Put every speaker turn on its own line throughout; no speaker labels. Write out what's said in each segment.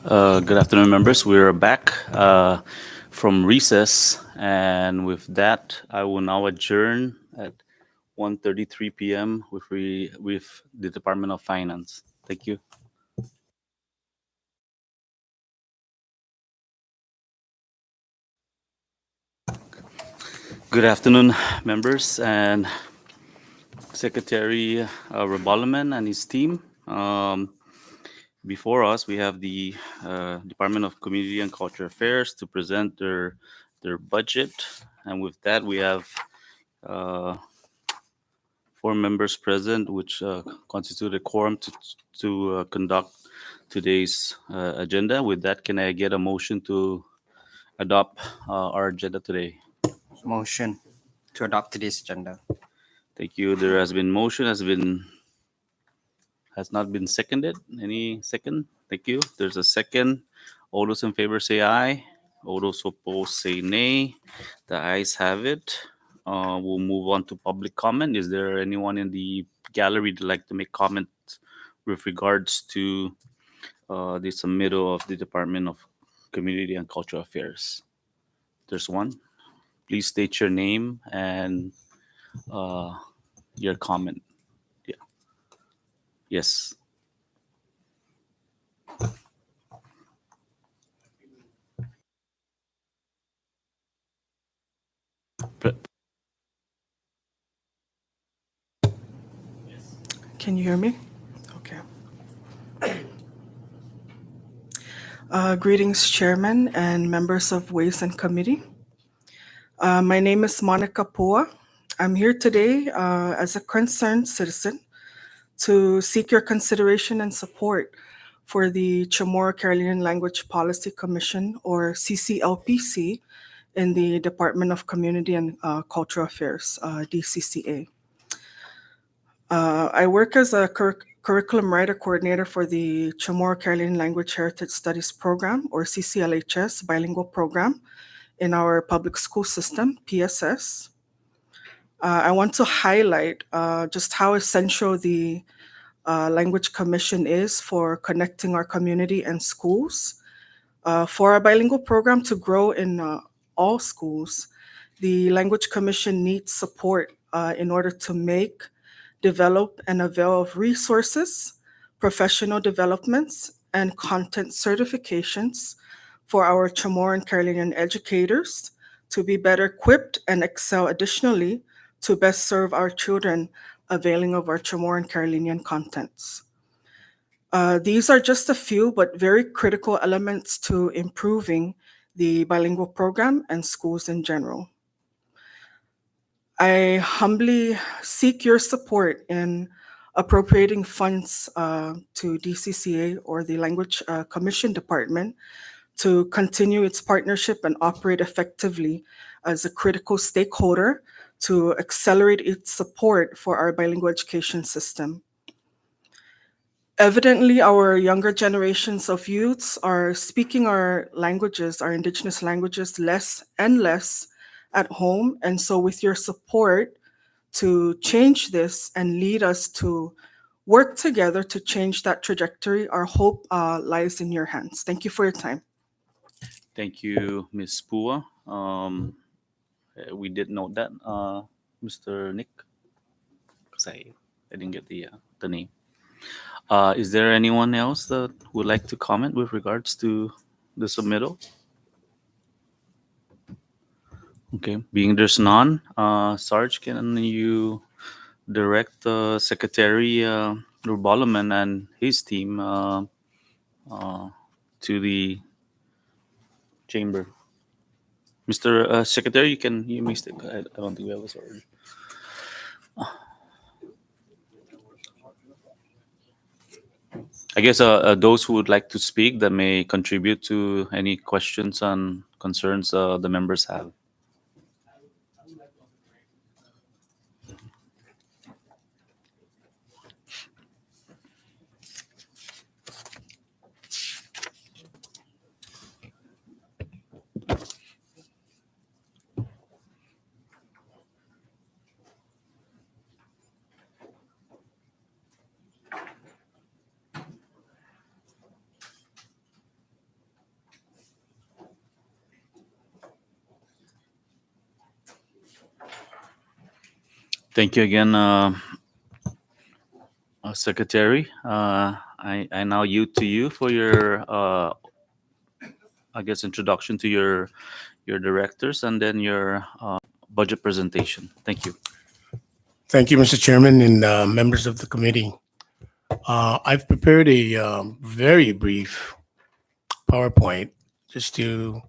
Good afternoon, members. We're back from recess, and with that, I will now adjourn at 1:33 p.m. with the Department of Finance. Thank you. Good afternoon, members, and Secretary Reboloman and his team. Before us, we have the Department of Community and Cultural Affairs to present their budget, and with that, we have 4 members present, which constitute a quorum to conduct today's agenda. With that, can I get a motion to adopt our agenda today?
Motion to adopt today's agenda.
Thank you. There has been motion, has not been seconded. Any second? Thank you. There's a second. All those in favor say aye. All those opposed say nay. The ayes have it. We'll move on to public comment. Is there anyone in the gallery that'd like to make comments with regards to the submittal of the Department of Community and Cultural Affairs? There's one. Please state your name and your comment. Yeah. Yes.
Can you hear me? Okay. Greetings, Chairman and members of Ways and Committee. My name is Monica Pua. I'm here today as a concerned citizen to seek your consideration and support for the Chamorro Carolinian Language Policy Commission, or CCLPC, in the Department of Community and Cultural Affairs, DCCA. I work as a curriculum writer coordinator for the Chamorro Carolinian Language Heritage Studies Program, or CCLHS bilingual program in our public school system, PSS. I want to highlight just how essential the Language Commission is for connecting our community and schools. For our bilingual program to grow in all schools, the Language Commission needs support in order to make, develop, and avail of resources, professional developments, and content certifications for our Chamorro Carolinian educators to be better equipped and excel additionally to best serve our children availing of our Chamorro Carolinian contents. These are just a few, but very critical elements to improving the bilingual program and schools in general. I humbly seek your support in appropriating funds to DCCA, or the Language Commission Department, to continue its partnership and operate effectively as a critical stakeholder to accelerate its support for our bilingual education system. Evidently, our younger generations of youths are speaking our languages, our indigenous languages, less and less at home. And so with your support to change this and lead us to work together to change that trajectory, our hope lies in your hands. Thank you for your time.
Thank you, Ms. Pua. We did note that, Mr. Nick, because I didn't get the name. Is there anyone else that would like to comment with regards to the submittal? Okay, being there's none, Sarge, can you direct Secretary Rubalaman and his team to the chamber? Mr. Secretary, you may stick. I don't think we have a sword. I guess those who would like to speak that may contribute to any questions and concerns the members have. Thank you again, Secretary. I now yield to you for your, I guess, introduction to your directors and then your budget presentation. Thank you.
Thank you, Mr. Chairman and members of the committee. I've prepared a very brief PowerPoint just to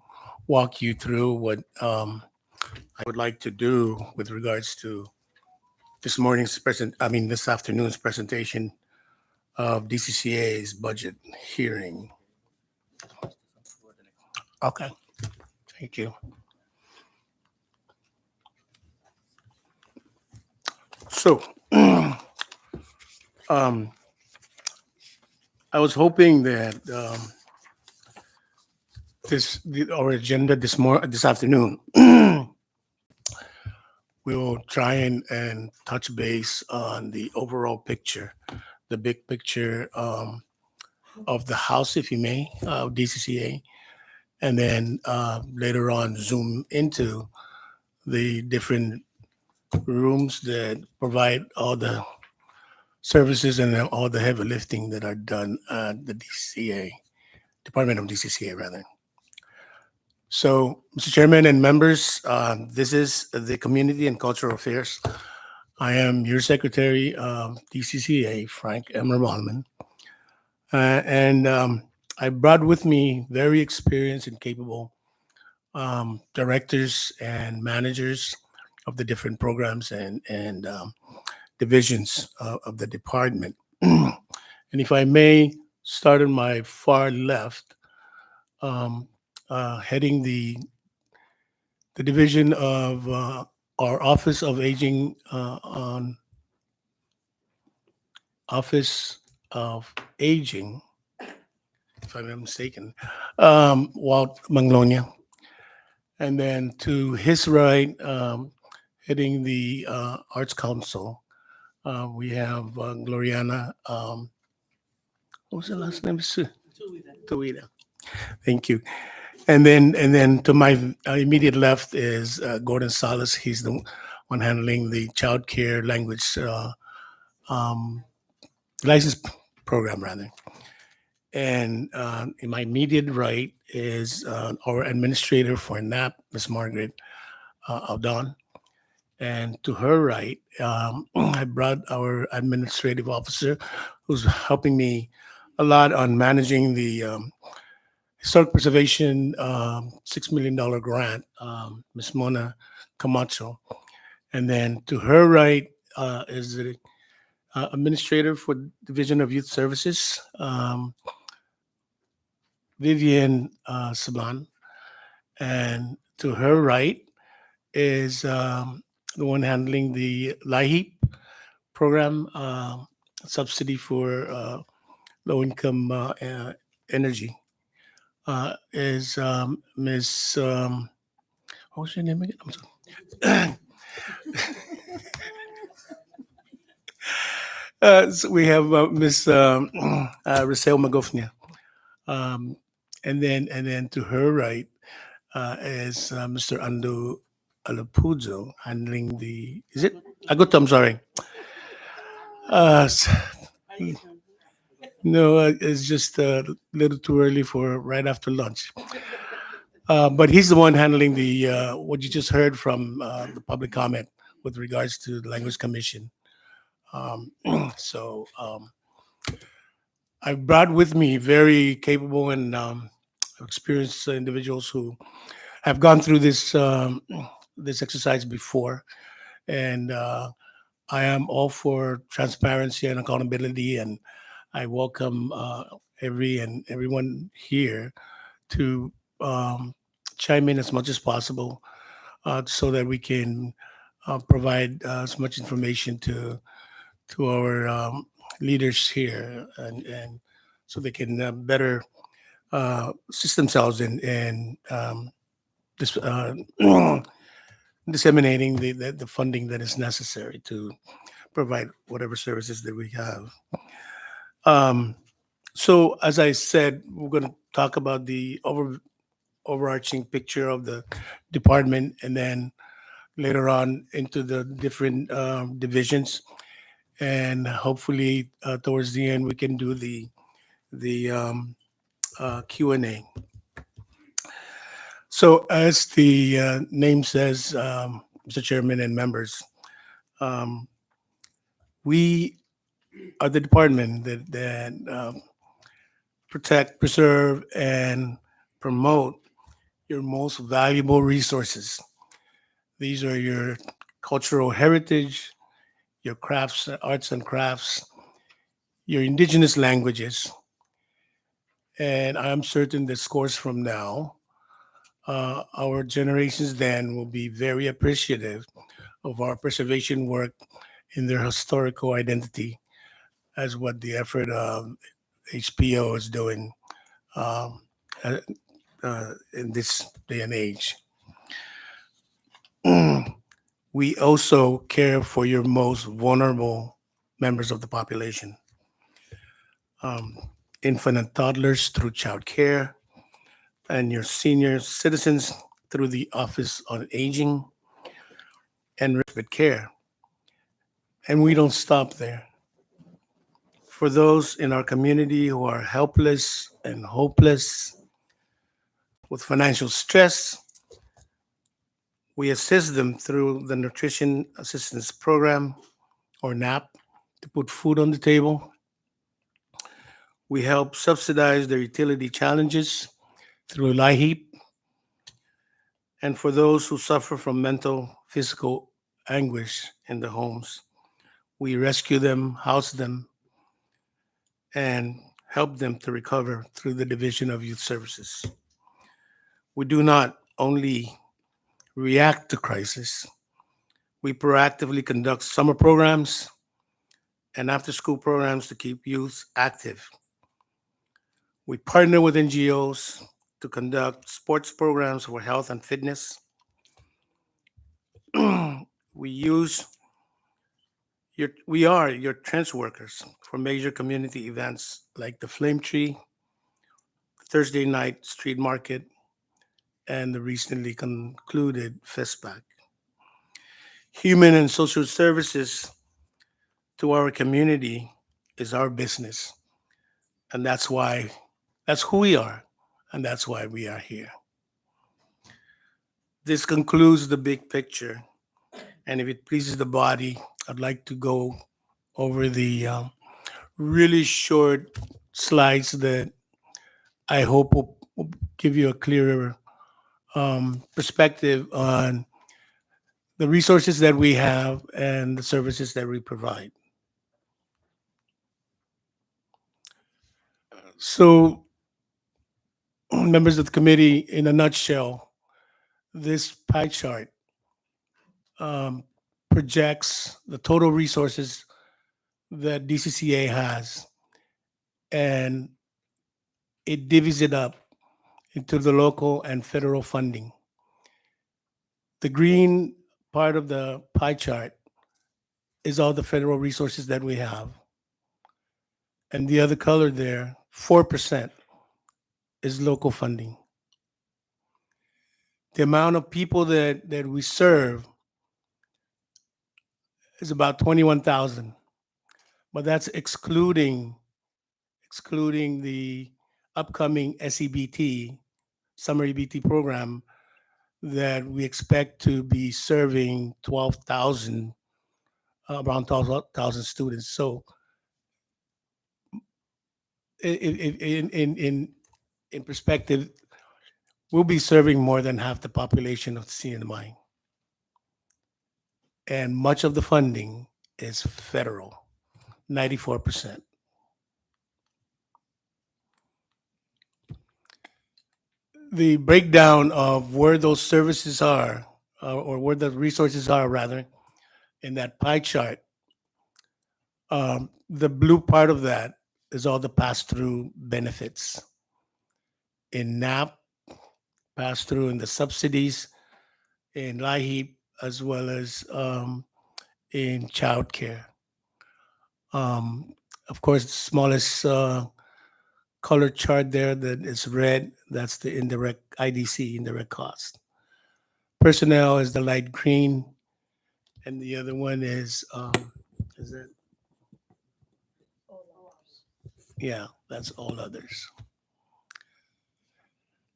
walk you through what I would like to do with regards to this afternoon's presentation of DCCA's budget hearing. Okay, thank you. So, I was hoping that our agenda this afternoon we will try and touch base on the overall picture, the big picture of the House, if you may, of DCCA, and then later on zoom into the different rooms that provide all the services and all the heavy lifting that are done at the DCCA, Department of DCCA, rather. So, Mr. Chairman and members, this is the Community and Cultural Affairs. I am your Secretary of DCCA, Frank M. Ramalman. And I brought with me very experienced and capable directors and managers of the different programs and divisions of the department. And if I may start on my far left, heading the division of our Office of Aging on Office of Aging, if I'm not mistaken, Walt Manglonia. And then to his right, heading the Arts Council, we have Gloriana. What was the last name? Tuida. Thank you. And then to my immediate left is Gordon Salas. He's the one handling the child care language license program, rather. And in my immediate right is our administrator for NAP, Miss Margaret Aldon. And to her right, I brought our administrative officer who's helping me a lot on managing the Historic Preservation $6 million grant, Ms. Mona Camacho. And then to her right is the administrator for Division of Youth Services, Vivian Sablan. And to her right is the one handling the LIHEAP program, subsidy for low-income energy. Is Miss what was your name again? I'm sorry. So we have Miss Rosel Magofnia, and then to her right is Mr. Ando Alapuzo handling the. Is it Agoto? I'm sorry. S- no, it's just a little too early for right after lunch. But he's the one handling the what you just heard from the public comment with regards to the Language Commission. Um, so I brought with me very capable and experienced individuals who have gone through this exercise before, and I am all for transparency and accountability, and I welcome everyone here to chime in as much as possible, so that we can provide as much information to our leaders here, and so they can better assist themselves in this, disseminating the funding that is necessary to provide whatever services that we have. Um, so, as I said, we're going to talk about the overarching picture of the department, and then later on into the different divisions, and hopefully towards the end we can do the Q&A. So, as the name says, Mr. Chairman and members, um, we are the department that protect, preserve, and promote your most valuable resources. These are your cultural heritage, your crafts, arts and crafts, your indigenous languages. And I'm certain that scores from now, our generations then will be very appreciative of our preservation work in their historical identity, as what the effort of HPO is doing um, uh, in this day and age. We also care for your most vulnerable members of the population, um, infant and toddlers through child care, and your senior citizens through the Office on Aging and Respite Care. And we don't stop there. For those in our community who are helpless and hopeless with financial stress, we assist them through the Nutrition Assistance Program, or NAP, to put food on the table. We help subsidize their utility challenges through LIHEAP. And for those who suffer from mental, physical anguish in the homes, we rescue them, house them, and help them to recover through the Division of Youth Services. We do not only react to crisis, we proactively conduct summer programs and after school programs to keep youth active. We partner with NGOs to conduct sports programs for health and fitness. we use we are your trench workers for major community events like the Flame Tree, Thursday night street market, and the recently concluded FESPAC. Human and social services to our community is our business, and that's who we are, and that's why we are here. This concludes the big picture, and if it pleases the body, I'd like to go over the really short slides that I hope will give you a clearer perspective on the resources that we have and the services that we provide. So, members of the committee, in a nutshell, this pie chart um, projects the total resources that DCCA has, and it divvies it up into the local and federal funding. The green part of the pie chart is all the federal resources that we have. And the other color there, 4%, is local funding. The amount of people that we serve is about 21,000, but that's excluding the upcoming SEBT, summer EBT program, that we expect to be serving 12,000, around 12,000 students. So in perspective, we'll be serving more than half the population of the CNMI. And much of the funding is federal, 94%. The breakdown of where those services are, or where the resources are, rather, in that pie chart, the blue part of that is all the pass through benefits in NAP, pass through in the subsidies, in LIHEAP, as well as in childcare. Um, of course, the smallest color chart there that is red, that's the indirect IDC, indirect cost. Personnel is the light green, and the other one is it? Yeah, that's all others.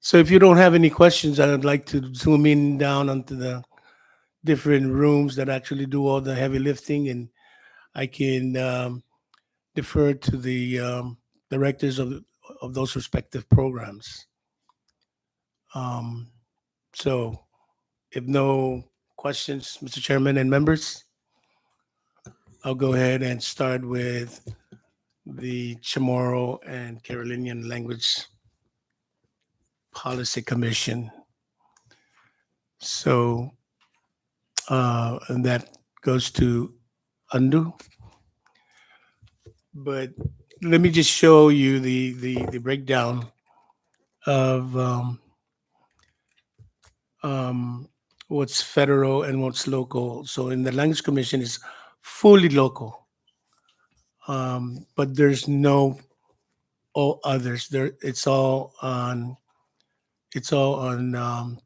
So if you don't have any questions, I'd like to zoom in down onto the different rooms that actually do all the heavy lifting, and I can defer to the directors of those respective programs. Um, so, if no questions, Mr. Chairman and members, I'll go ahead and start with the Chamorro and Carolinian Language Policy Commission. So, and that goes to undo. But let me just show you the breakdown of um, what's federal and what's local. So in the Language Commission is fully local, but there's no all others. There, it's all on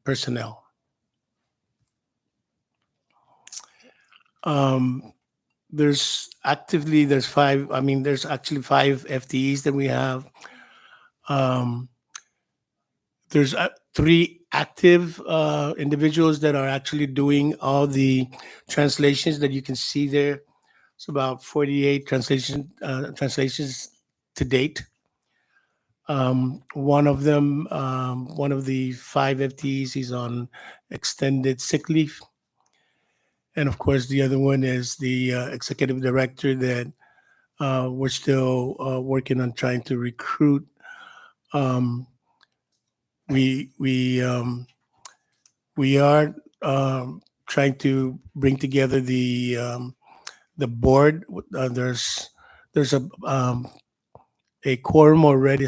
personnel. Um, there's five. I mean, there's actually five FTEs that we have. Um, there's three active individuals that are actually doing all the translations that you can see there. It's about 48 translations to date. One of them, one of the five FTEs, he's on extended sick leave. And of course, the other one is the executive director that we're still working on trying to recruit. Um, we we are trying to bring together the board. There's a quorum already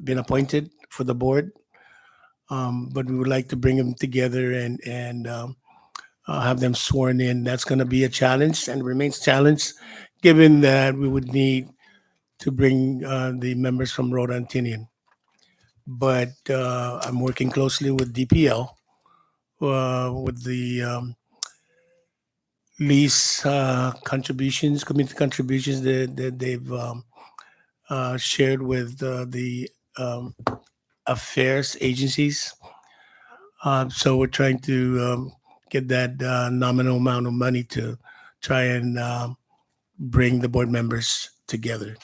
been appointed for the board, but we would like to bring them together and have them sworn in. That's going to be a challenge and remains a challenge, given that we would need to bring the members from Rhode Antinian. But I'm working closely with DPL with the lease contributions, community contributions that they've shared with the um, affairs agencies. So we're trying to get that nominal amount of money to try and bring the board members together,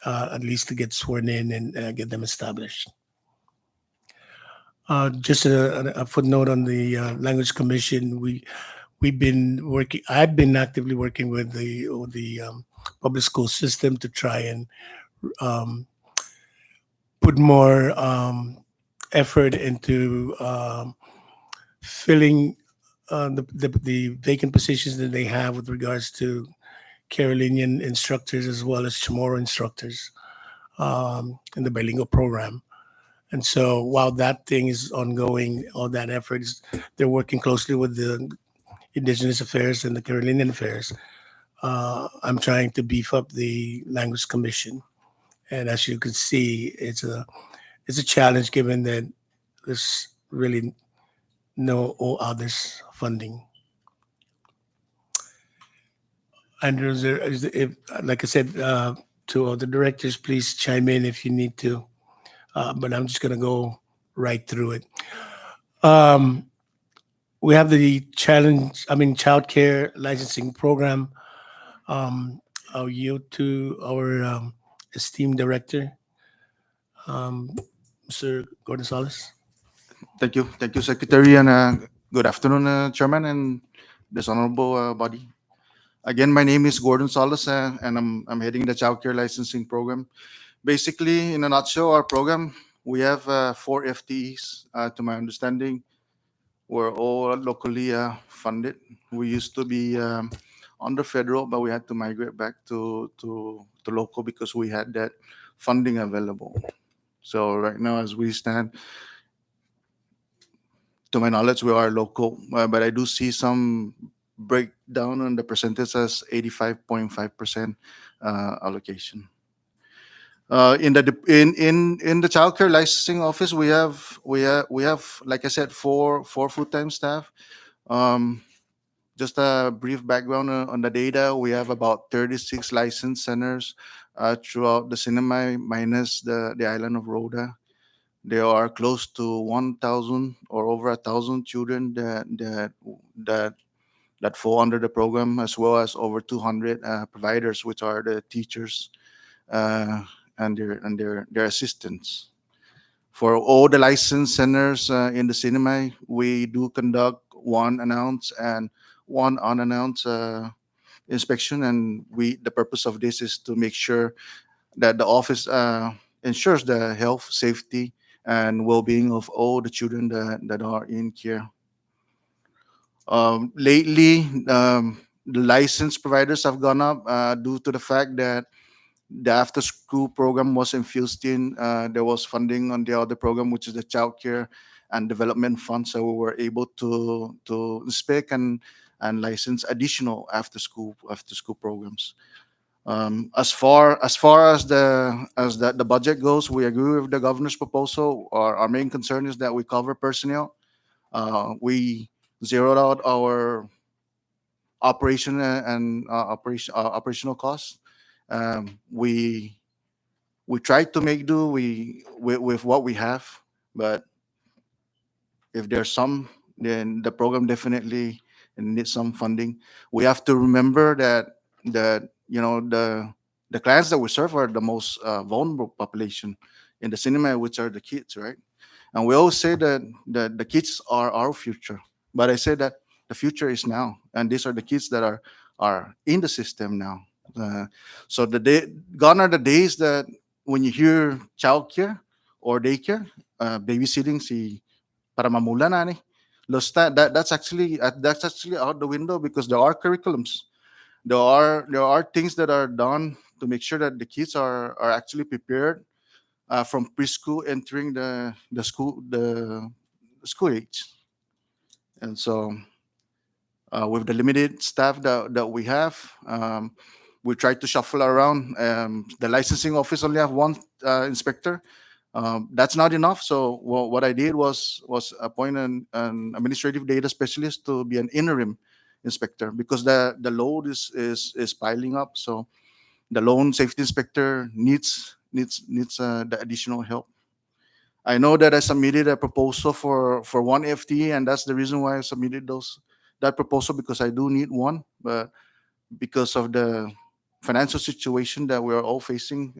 at least to get sworn in and get them established. Just a footnote on the language commission. We've been working. I've been actively working with the public school system to try and um, put more effort into filling the vacant positions that they have with regards to Carolinian instructors as well as Chamorro instructors in the bilingual program. And so while that thing is ongoing, all that effort is, they're working closely with the Indigenous Affairs and the Carolinian Affairs. I'm trying to beef up the Language Commission, and as you can see, it's a challenge given that there's really no all others funding. And if, like I said, to all the directors, please chime in if you need to. But I'm just going to go right through it. Um, we have the challenge, I mean, childcare licensing program. I'll yield to our esteemed director, Mr. Gordon Salas.
Thank you, Secretary, and good afternoon, Chairman, and this honorable body. Again, my name is Gordon Salas, and I'm heading the child care licensing program. Basically, in a nutshell, our program we have four FTEs. To my understanding, we're all locally funded. We used to be under federal, but we had to migrate back to local because we had that funding available. So right now, as we stand, to my knowledge, we are local, but I do see some breakdown on the percentage as 85.5% allocation. In the childcare licensing office, we have like I said, four full-time staff. Um, just a brief background on the data. We have about 36 licensed centers throughout the cinema, minus the island of Rhoda. There are close to 1,000 or over 1,000 children that that fall under the program, as well as over 200 providers, which are the teachers uh, and their assistants. For all the licensed centers in the cinema, we do conduct one announced and one unannounced inspection, and the purpose of this is to make sure that the office ensures the health, safety, and well-being of all the children that are in care. Lately, the license providers have gone up due to the fact that the after-school program was infused in. There was funding on the other program, which is the Child Care and Development Fund, so we were able to inspect and license additional after-school programs. As far as the budget goes, we agree with the governor's proposal. Our main concern is that we cover personnel. We zeroed out our operation and operational costs. We tried to make do with what we have, but if there's some, then the program definitely needs some funding. We have to remember that the clients that we serve are the most vulnerable population in the cinema, which are the kids, right? And we always say that the kids are our future, but I say that the future is now, and these are the kids that are in the system now. Uh, so gone are the days that when you hear childcare or daycare, babysitting, si para mamula na ni. That's actually out the window because there are curriculums. There are things that are done to make sure that the kids are actually prepared from preschool entering the school age. And so with the limited staff that we have, we try to shuffle around. The licensing office only have one inspector. That's not enough. So what I did was appoint an administrative data specialist to be an interim inspector because the load is piling up. So the loan safety inspector needs the additional help. I know that I submitted a proposal for one FTE, and that's the reason why I submitted that proposal because I do need one, but because of the financial situation that we are all facing,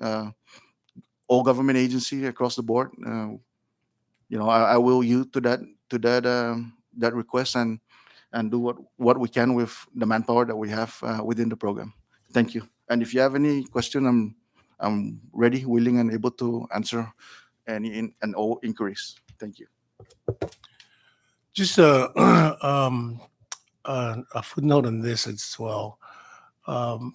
all government agency across the board, I will yield to that request and do what we can with the manpower that we have within the program. Thank you. And if you have any question, I'm ready, willing, and able to answer and all inquiries. Thank you.
Just a footnote on this as well. Um,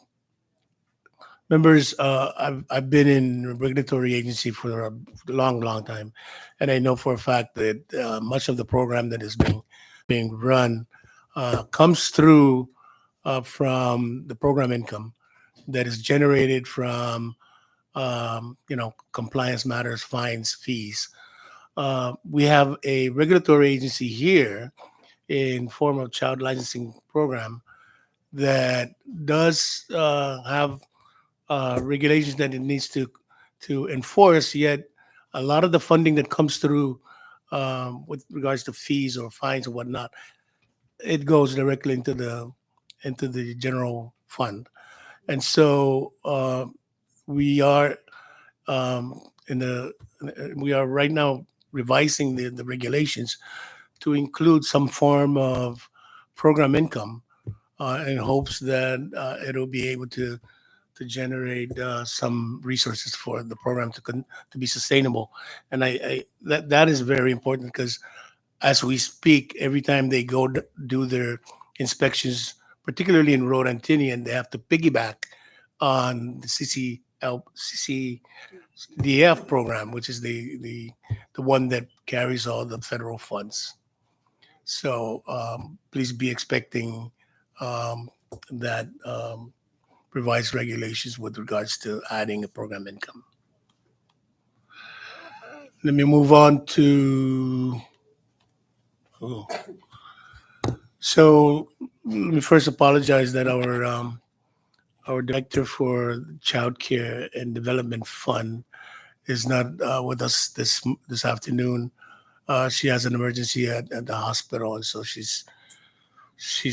Members, I've been in a regulatory agency for a long, long time, and I know for a fact that much of the program that is being run comes through from the program income that is generated from compliance matters, fines, fees. We have a regulatory agency here in form of child licensing program that does have regulations that it needs to enforce. Yet, a lot of the funding that comes through with regards to fees or fines or whatnot, it goes directly into the general fund. And so we are in the we are right now revising the regulations to include some form of program income in hopes that it'll be able to generate some resources for the program to be sustainable. And that is very important because as we speak, every time they go do their inspections, particularly in Road Antinian, they have to piggyback on the CCDF program, which is the one that carries all the federal funds. So please be expecting that revised regulations with regards to adding a program income. Let me move on to. Oh. So let me first apologize that our director for Child Care and Development Fund is not with us this afternoon. She has an emergency at the hospital, and so she's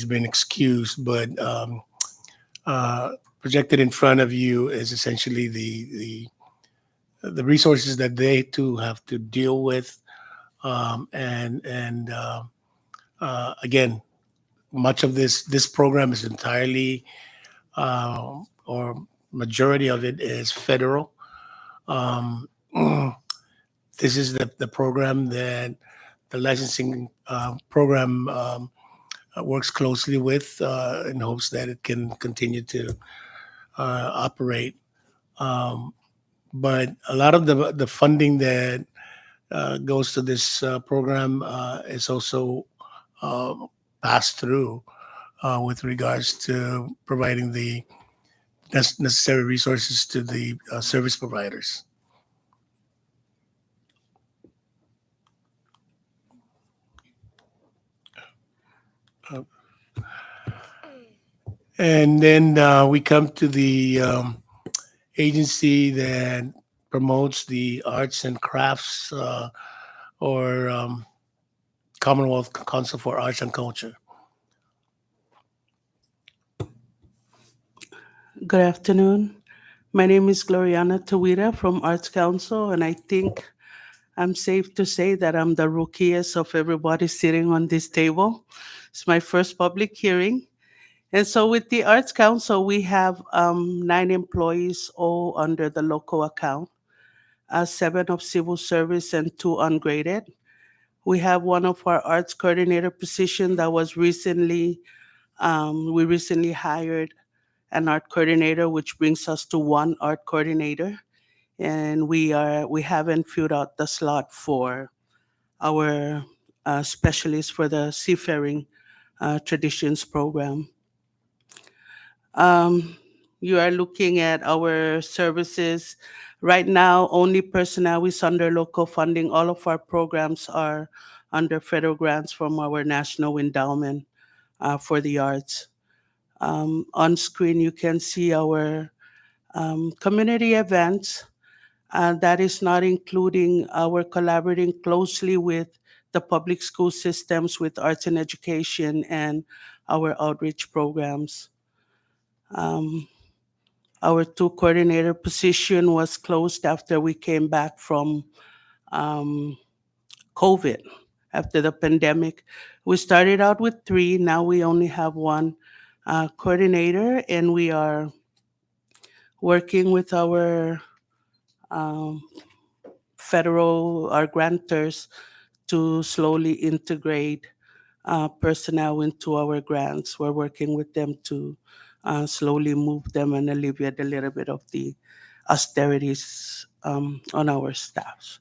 been excused. But projected in front of you is essentially the resources that they too have to deal with, and again, much of this program is entirely or majority of it is federal. Um, this is the program that the licensing program works closely with in hopes that it can continue to operate. Um, but a lot of the funding that goes to this program is also uh, passed through with regards to providing the necessary resources to the service providers. Uh, And then we come to the agency that promotes the arts and crafts or Commonwealth Council for Arts and Culture.
Good afternoon. My name is Gloriana Tawira from Arts Council, and I think I'm safe to say that I'm the rookiest of everybody sitting on this table. It's my first public hearing. And so with the Arts Council, we have 9 employees, all under the local account, 7 of civil service and 2 ungraded. We have one of our arts coordinator position that was we recently hired an art coordinator, which brings us to 1 art coordinator. And we haven't filled out the slot for our specialist for the seafaring traditions program. Um, you are looking at our services. Right now, only personnel is under local funding. All of our programs are under federal grants from our National Endowment for the Arts. On screen, you can see our community events. That is not including our collaborating closely with the public school systems with arts and education and our outreach programs. Um, our 2 coordinator position was closed after we came back from um, COVID, after the pandemic. We started out with 3, now we only have 1 coordinator, and we are working with our um, our grantors to slowly integrate personnel into our grants. We're working with them to slowly move them and alleviate a little bit of the austerities on our staff.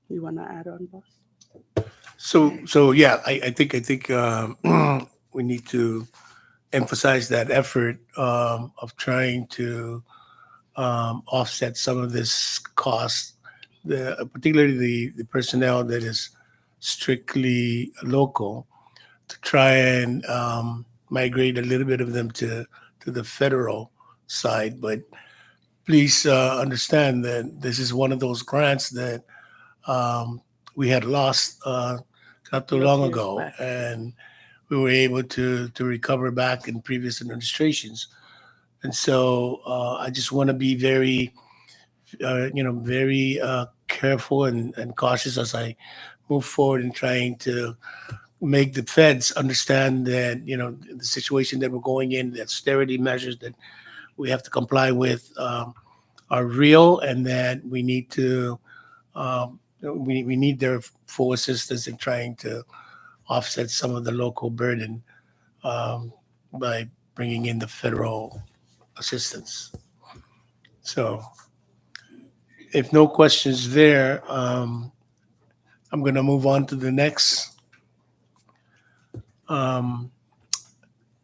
You want to add on, boss?
So yeah, I think we need to emphasize that effort of trying to offset some of this cost, particularly the personnel that is strictly local, to try and migrate a little bit of them to the federal side. But please understand that this is one of those grants that we had lost not too
Few
long
years
ago,
back.
and we were able to recover back in previous administrations. And so I just want to be very, very careful and cautious as I move forward in trying to make the feds understand that, the situation that we're going in, the austerity measures that we have to comply with are real, and that we need to we need their full assistance in trying to offset some of the local burden by bringing in the federal assistance. So, if no questions there, I'm going to move on to the next. Um,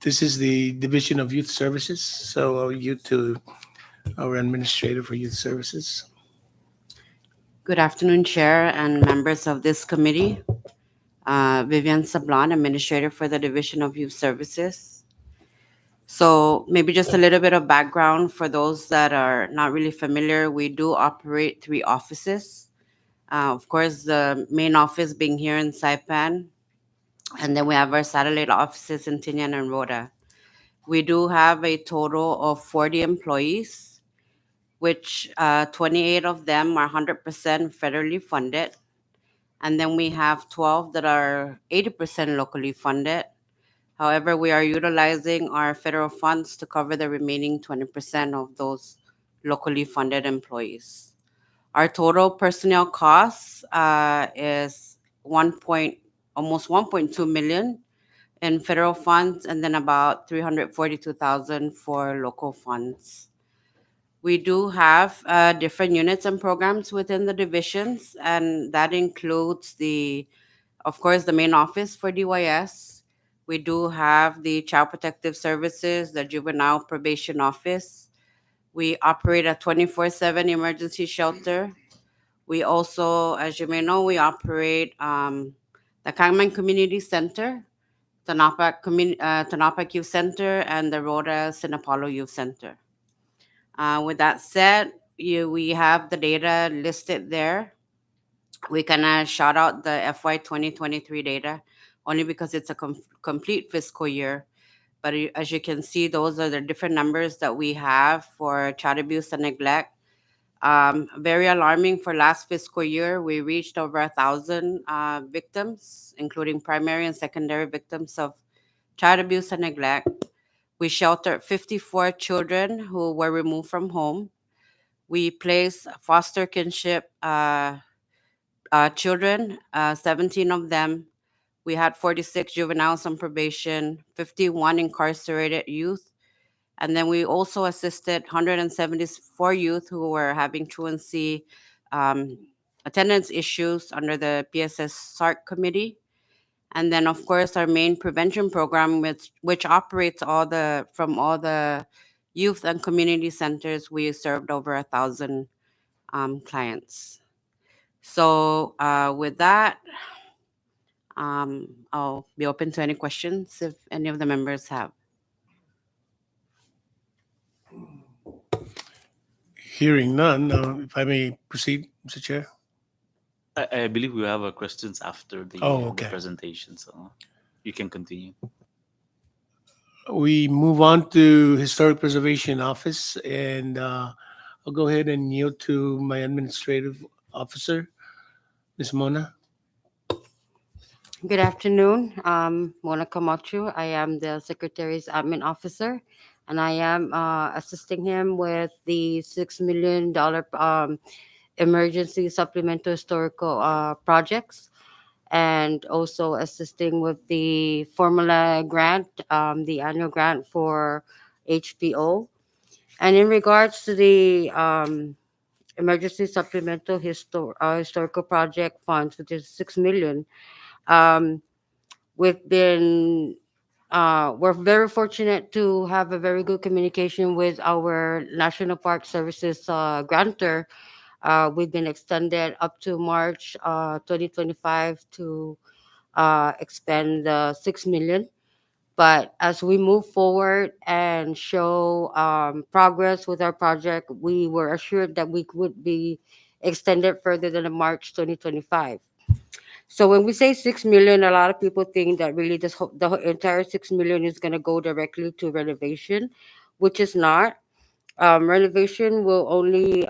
this is the Division of Youth Services. So, I'll yield to our Administrator for Youth Services.
Good afternoon, Chair and members of this committee. Vivian Sablon, Administrator for the Division of Youth Services. So maybe just a little bit of background for those that are not really familiar. We do operate 3 offices. Of course, the main office being here in Saipan, and then we have our satellite offices in Tinian and Rhoda. We do have a total of 40 employees, which 28 of them are 100% federally funded. And then we have 12 that are 80% locally funded. However, we are utilizing our federal funds to cover the remaining 20% of those locally funded employees. Our total personnel costs is almost 1.2 million in federal funds, and then about 342,000 for local funds. We do have different units and programs within the divisions, and that includes of course, the main office for DYS. We do have the Child Protective Services, the Juvenile Probation Office. We operate a 24/7 emergency shelter. We also, as you may know, we operate the Kangman Community Center, Tanapak Youth Center, and the Rhoda Sinapalo Youth Center. With that said, we have the data listed there. We can shout out the FY 2023 data only because it's a complete fiscal year. But as you can see, those are the different numbers that we have for child abuse and neglect. Very alarming for last fiscal year, we reached over 1,000 victims, including primary and secondary victims of child abuse and neglect. We sheltered 54 children who were removed from home. We placed foster kinship children, 17 of them. We had 46 juveniles on probation, 51 incarcerated youth. And then we also assisted 174 youth who were having truancy attendance issues under the PSS SARC committee. And then, of course, our main prevention program, which operates from all the youth and community centers, we served over 1,000 clients. So with that, I'll be open to any questions if any of the members have.
Hearing none, if I may proceed, Mr. Chair.
I believe we have questions after the,
Oh,
the
okay.
presentation, so you can continue.
We move on to Historic Preservation Office, and I'll go ahead and yield to my administrative officer, Ms. Mona.
Good afternoon. Mona Camacho. I am the Secretary's Admin Officer, and I am assisting him with the $6 million emergency supplemental historical projects, and also assisting with the formula grant, the annual grant for HPO. And in regards to the emergency supplemental historical project funds, which is 6 million, um, we've been we're very fortunate to have a very good communication with our National Park Services grantor. We've been extended up to March 2025 to expend the 6 million. But as we move forward and show progress with our project, we were assured that we would be extended further than March 2025. So when we say 6 million, a lot of people think that really the entire 6 million is going to go directly to renovation, which is not. Renovation will only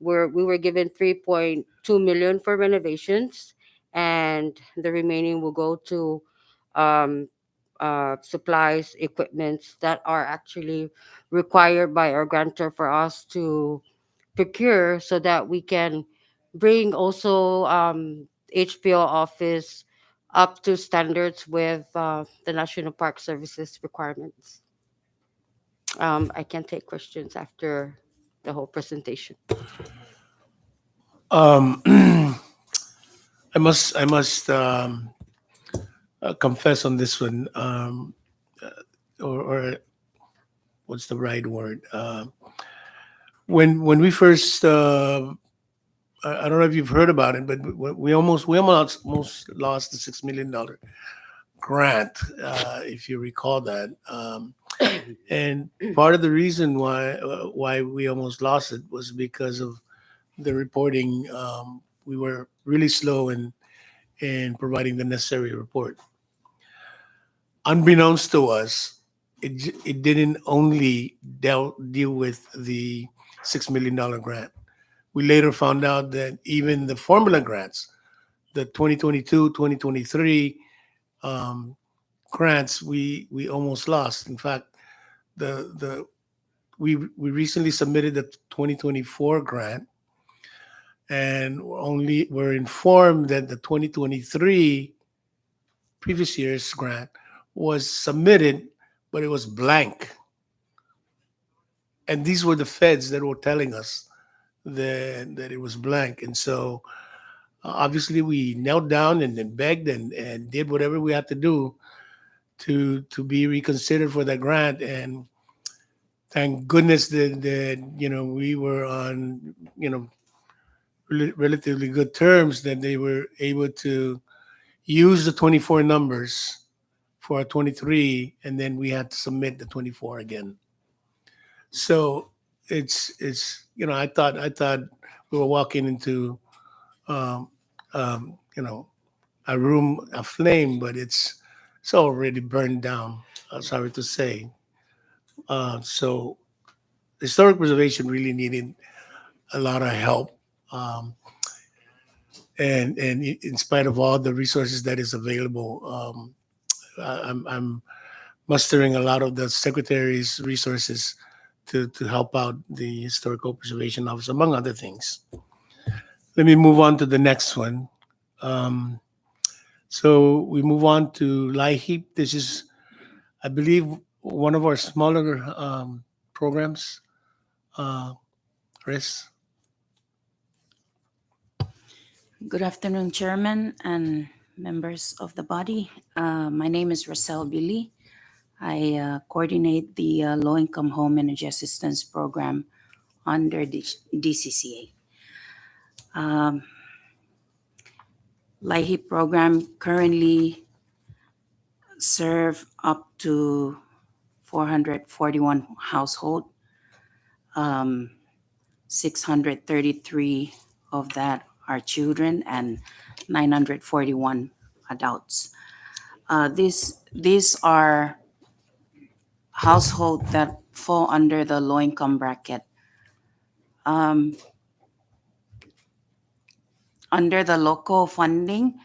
we were given 3.2 million for renovations, and the remaining will go to um, supplies, equipments that are actually required by our grantor for us to procure, so that we can bring also HPO office up to standards with the National Park Services requirements. I can take questions after the whole presentation.
Um, I must confess on this one, or what's the right word? When we first, I don't know if you've heard about it, but we almost lost the $6 million grant, if you recall that. And part of the reason why we almost lost it was because of the reporting. We were really slow in providing the necessary report. Unbeknownst to us, it didn't only deal with the $6 million grant. We later found out that even the formula grants, the 2022, 2023 um, grants, we almost lost. In fact, the we recently submitted the 2024 grant, and we're informed that the 2023 previous year's grant was submitted, but it was blank. And these were the feds that were telling us that it was blank. And so obviously we knelt down and then begged and did whatever we had to do to be reconsidered for that grant. And thank goodness that we were on relatively good terms, that they were able to use the 24 numbers for a 23, and then we had to submit the 24 again. So I thought we were walking into um, um, you know a room aflame, but it's already burned down. Sorry to say. So historic preservation really needed a lot of help. Um, and in spite of all the resources that is available, I'm mustering a lot of the secretary's resources to help out the historical preservation office, among other things. Let me move on to the next one. Um, so we move on to LIHEAP. This is, I believe, one of our smaller programs. Chris.
Good afternoon, Chairman and members of the body. My name is Rosel Billy. I coordinate the Low-Income Home Energy Assistance Program under the DCCA. LIHEAP program currently serve up to 441 household. 633 of that are children and 941 adults. These are households that fall under the low income bracket. Under the local funding,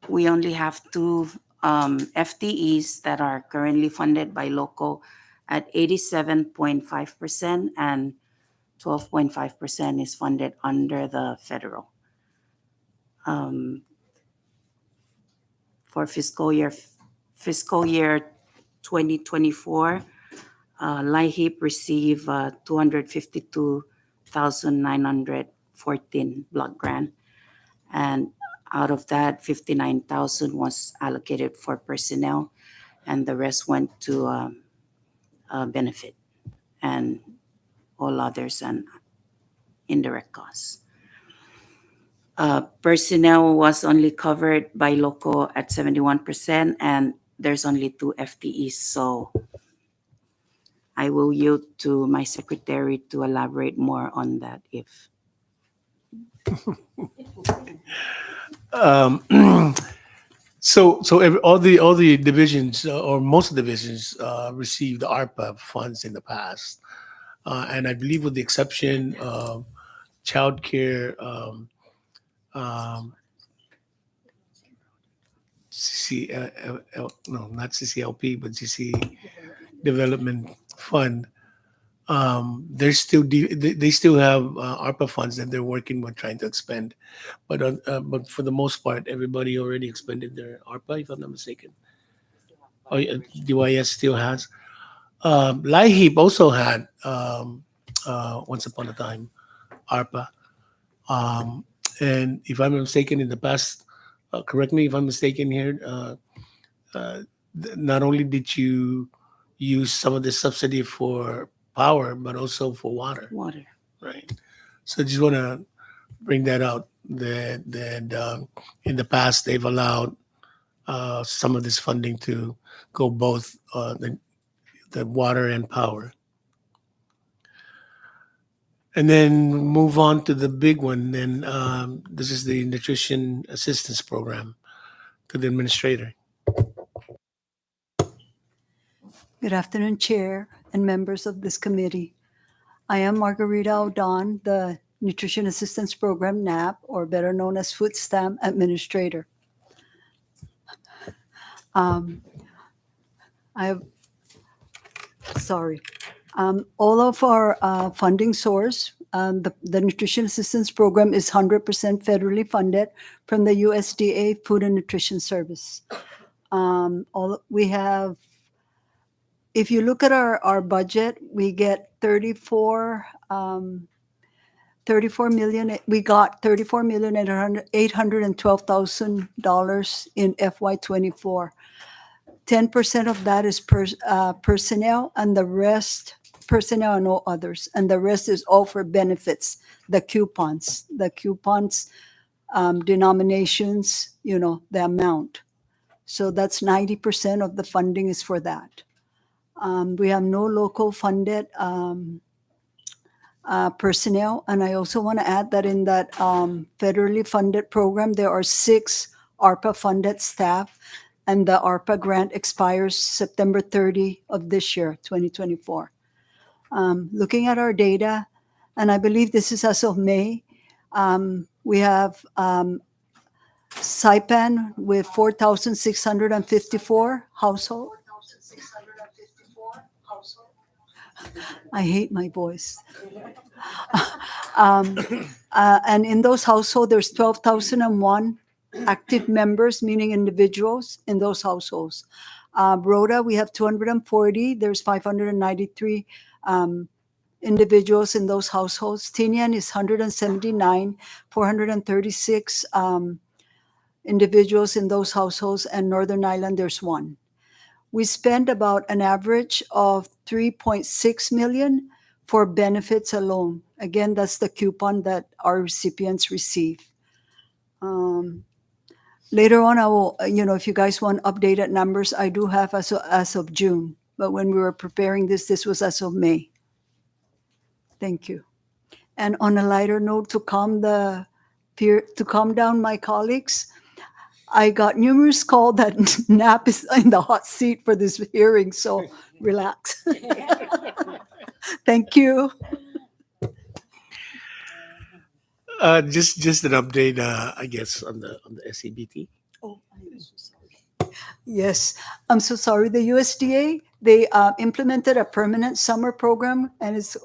we only have two FTEs that are currently funded by local at 87.5%, and 12.5% is funded under the federal. For fiscal year 2024, LIHEAP received 252,914 block grant, and out of that, 59,000 was allocated for personnel, and the rest went to benefit and all others and indirect costs. Personnel was only covered by local at 71%, and there's only two FTEs. So I will yield to my secretary to elaborate more on that if.
All the divisions, or most divisions, received ARPA funds in the past. And I believe with the exception of childcare, um, no, not CCLP, but CC Development Fund. There's still they still have ARPA funds that they're working with trying to expend, but for the most part, everybody already expended their ARPA, if I'm not mistaken. Oh, yeah, DYS still has. LIHEAP also had once upon a time ARPA, um, and if I'm not mistaken, in the past, correct me if I'm mistaken here. Uh, Not only did you use some of the subsidy for power, but also for water,
Water.
right? So just want to bring that out that in the past they've allowed some of this funding to go both the water and power. And then move on to the big one. Then this is the nutrition assistance program to the administrator.
Good afternoon, Chair and members of this committee. I am Margarita O'Don, the Nutrition Assistance Program, NAP, or better known as Food Stamp Administrator. Sorry. All of our funding source, the Nutrition Assistance Program is 100% federally funded from the USDA Food and Nutrition Service. We have, if you look at our budget, we get 34 million. We got $34,812,000 in FY24. 10% of that is personnel, and the rest personnel and no others, and the rest is all for benefits. The coupons, denominations, the amount. So that's 90% of the funding is for that. We have no local funded personnel. And I also want to add that in that federally funded program, there are 6 ARPA funded staff, and the ARPA grant expires September 30 of this year, 2024. Looking at our data, and I believe this is as of May, we have Saipan with 4,654 households. I hate my voice. And in those households, there's 12,001 active members, meaning individuals in those households. Rhoda, we have 240. There's 593 individuals in those households. Tinian is 179, 436 individuals in those households. And Northern Ireland, there's 1. We spend about an average of 3.6 million for benefits alone. Again, that's the coupon that our recipients receive. Later on, I will, if you guys want updated numbers, I do have as of June. But when we were preparing this was as of May. Thank you. And on a lighter note, to calm down my colleagues, I got numerous calls that NAP is in the hot seat for this hearing, so relax. Thank you.
Just an update, I guess, on the SCBT.
Oh, I'm so sorry. Yes, I'm so sorry. The USDA, they implemented a permanent summer program, and it's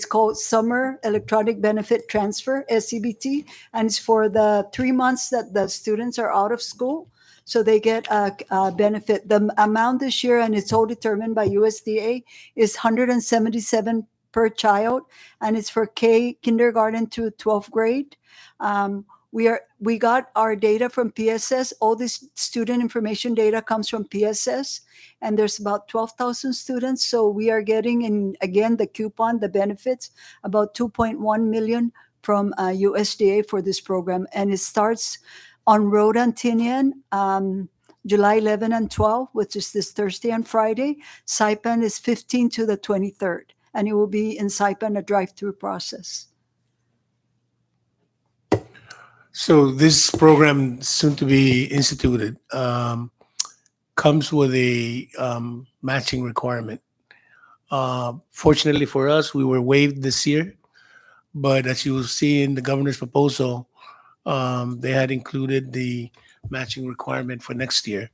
called Summer Electronic Benefit Transfer, SCBT, and it's for the 3 months that the students are out of school. So they get a benefit. The amount this year, and it's all determined by USDA, is $177 per child, and it's for kindergarten to 12th grade. We got our data from PSS. All this student information data comes from PSS, and there's about 12,000 students. So we are getting, in again, the coupon, the benefits, about 2.1 million from USDA for this program. And it starts on Rhoda and Tinian, July 11 and 12, which is this Thursday and Friday. Saipan is 15 to the 23rd, and it will be in Saipan a drive-through process.
So this program, soon to be instituted, comes with a matching requirement Fortunately for us, we were waived this year, but as you will see in the governor's proposal, they had included the matching requirement for next year.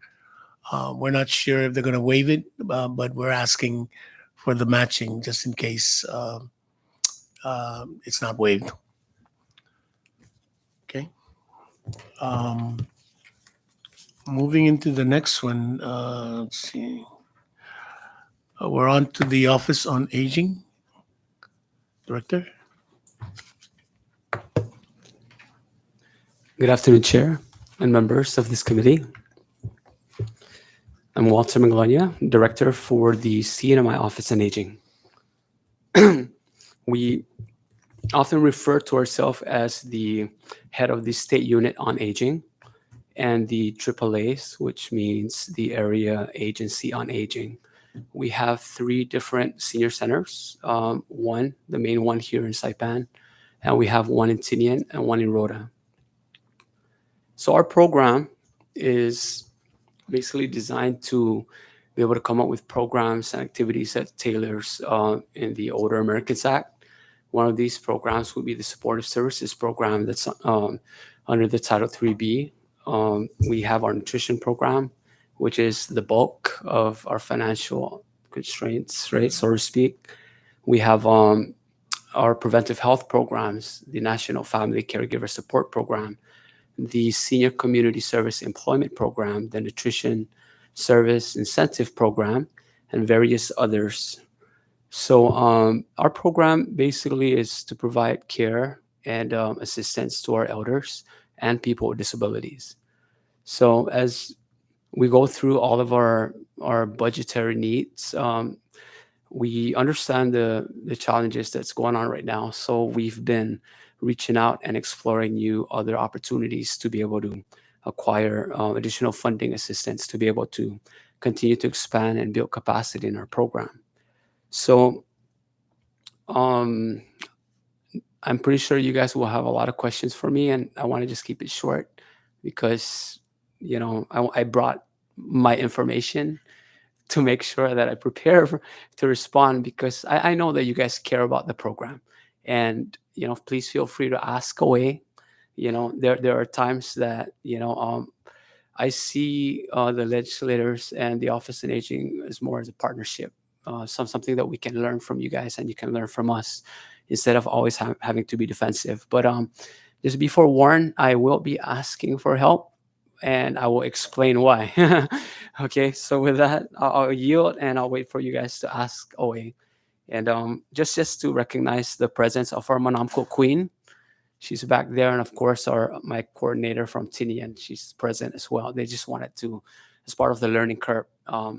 We're not sure if they're going to waive it, but we're asking for the matching just in case it's not waived. Okay. Moving into the next one, let's see. We're on to the Office on Aging. Director?
Good afternoon, Chair and members of this committee. I'm Walter Manglonia, Director for the CNMI Office on Aging. We often refer to ourselves as the head of the State Unit on Aging and the AAAs, which means the Area Agency on Aging. We have 3 different senior centers, one, the main one here in Saipan, and we have one in Tinian and one in Rota. So our program is basically designed to be able to come up with programs and activities that tailors in the Older Americans Act. One of these programs would be the Supportive Services Program that's under the Title 3B. We have our nutrition program, which is the bulk of our financial constraints, right, so to speak. We have our preventive health programs, the National Family Caregiver Support Program, the Senior Community Service Employment Program, the Nutrition Service Incentive Program, and various others. So our program basically is to provide care and assistance to our elders and people with disabilities. So as we go through all of our budgetary needs, we understand the challenges that's going on right now. So we've been reaching out and exploring new other opportunities to be able to acquire additional funding assistance to be able to continue to expand and build capacity in our program. So I'm pretty sure you guys will have a lot of questions for me, and I want to just keep it short because, you know, I brought my information to make sure that I prepare to respond because I know that you guys care about the program. And, you know, please feel free to ask away. You know, there are times that, you know, I see the legislators and the Office on Aging as more as a partnership, something that we can learn from you guys and you can learn from us instead of always having to be defensive. But just be forewarned, I will be asking for help and I will explain why. Okay, so with that, I'll yield and I'll wait for you guys to ask away. And just to recognize the presence of our Manamco Queen. She's back there, and of course, my coordinator from Tinian, she's present as well. They just wanted to, as part of the learning curve,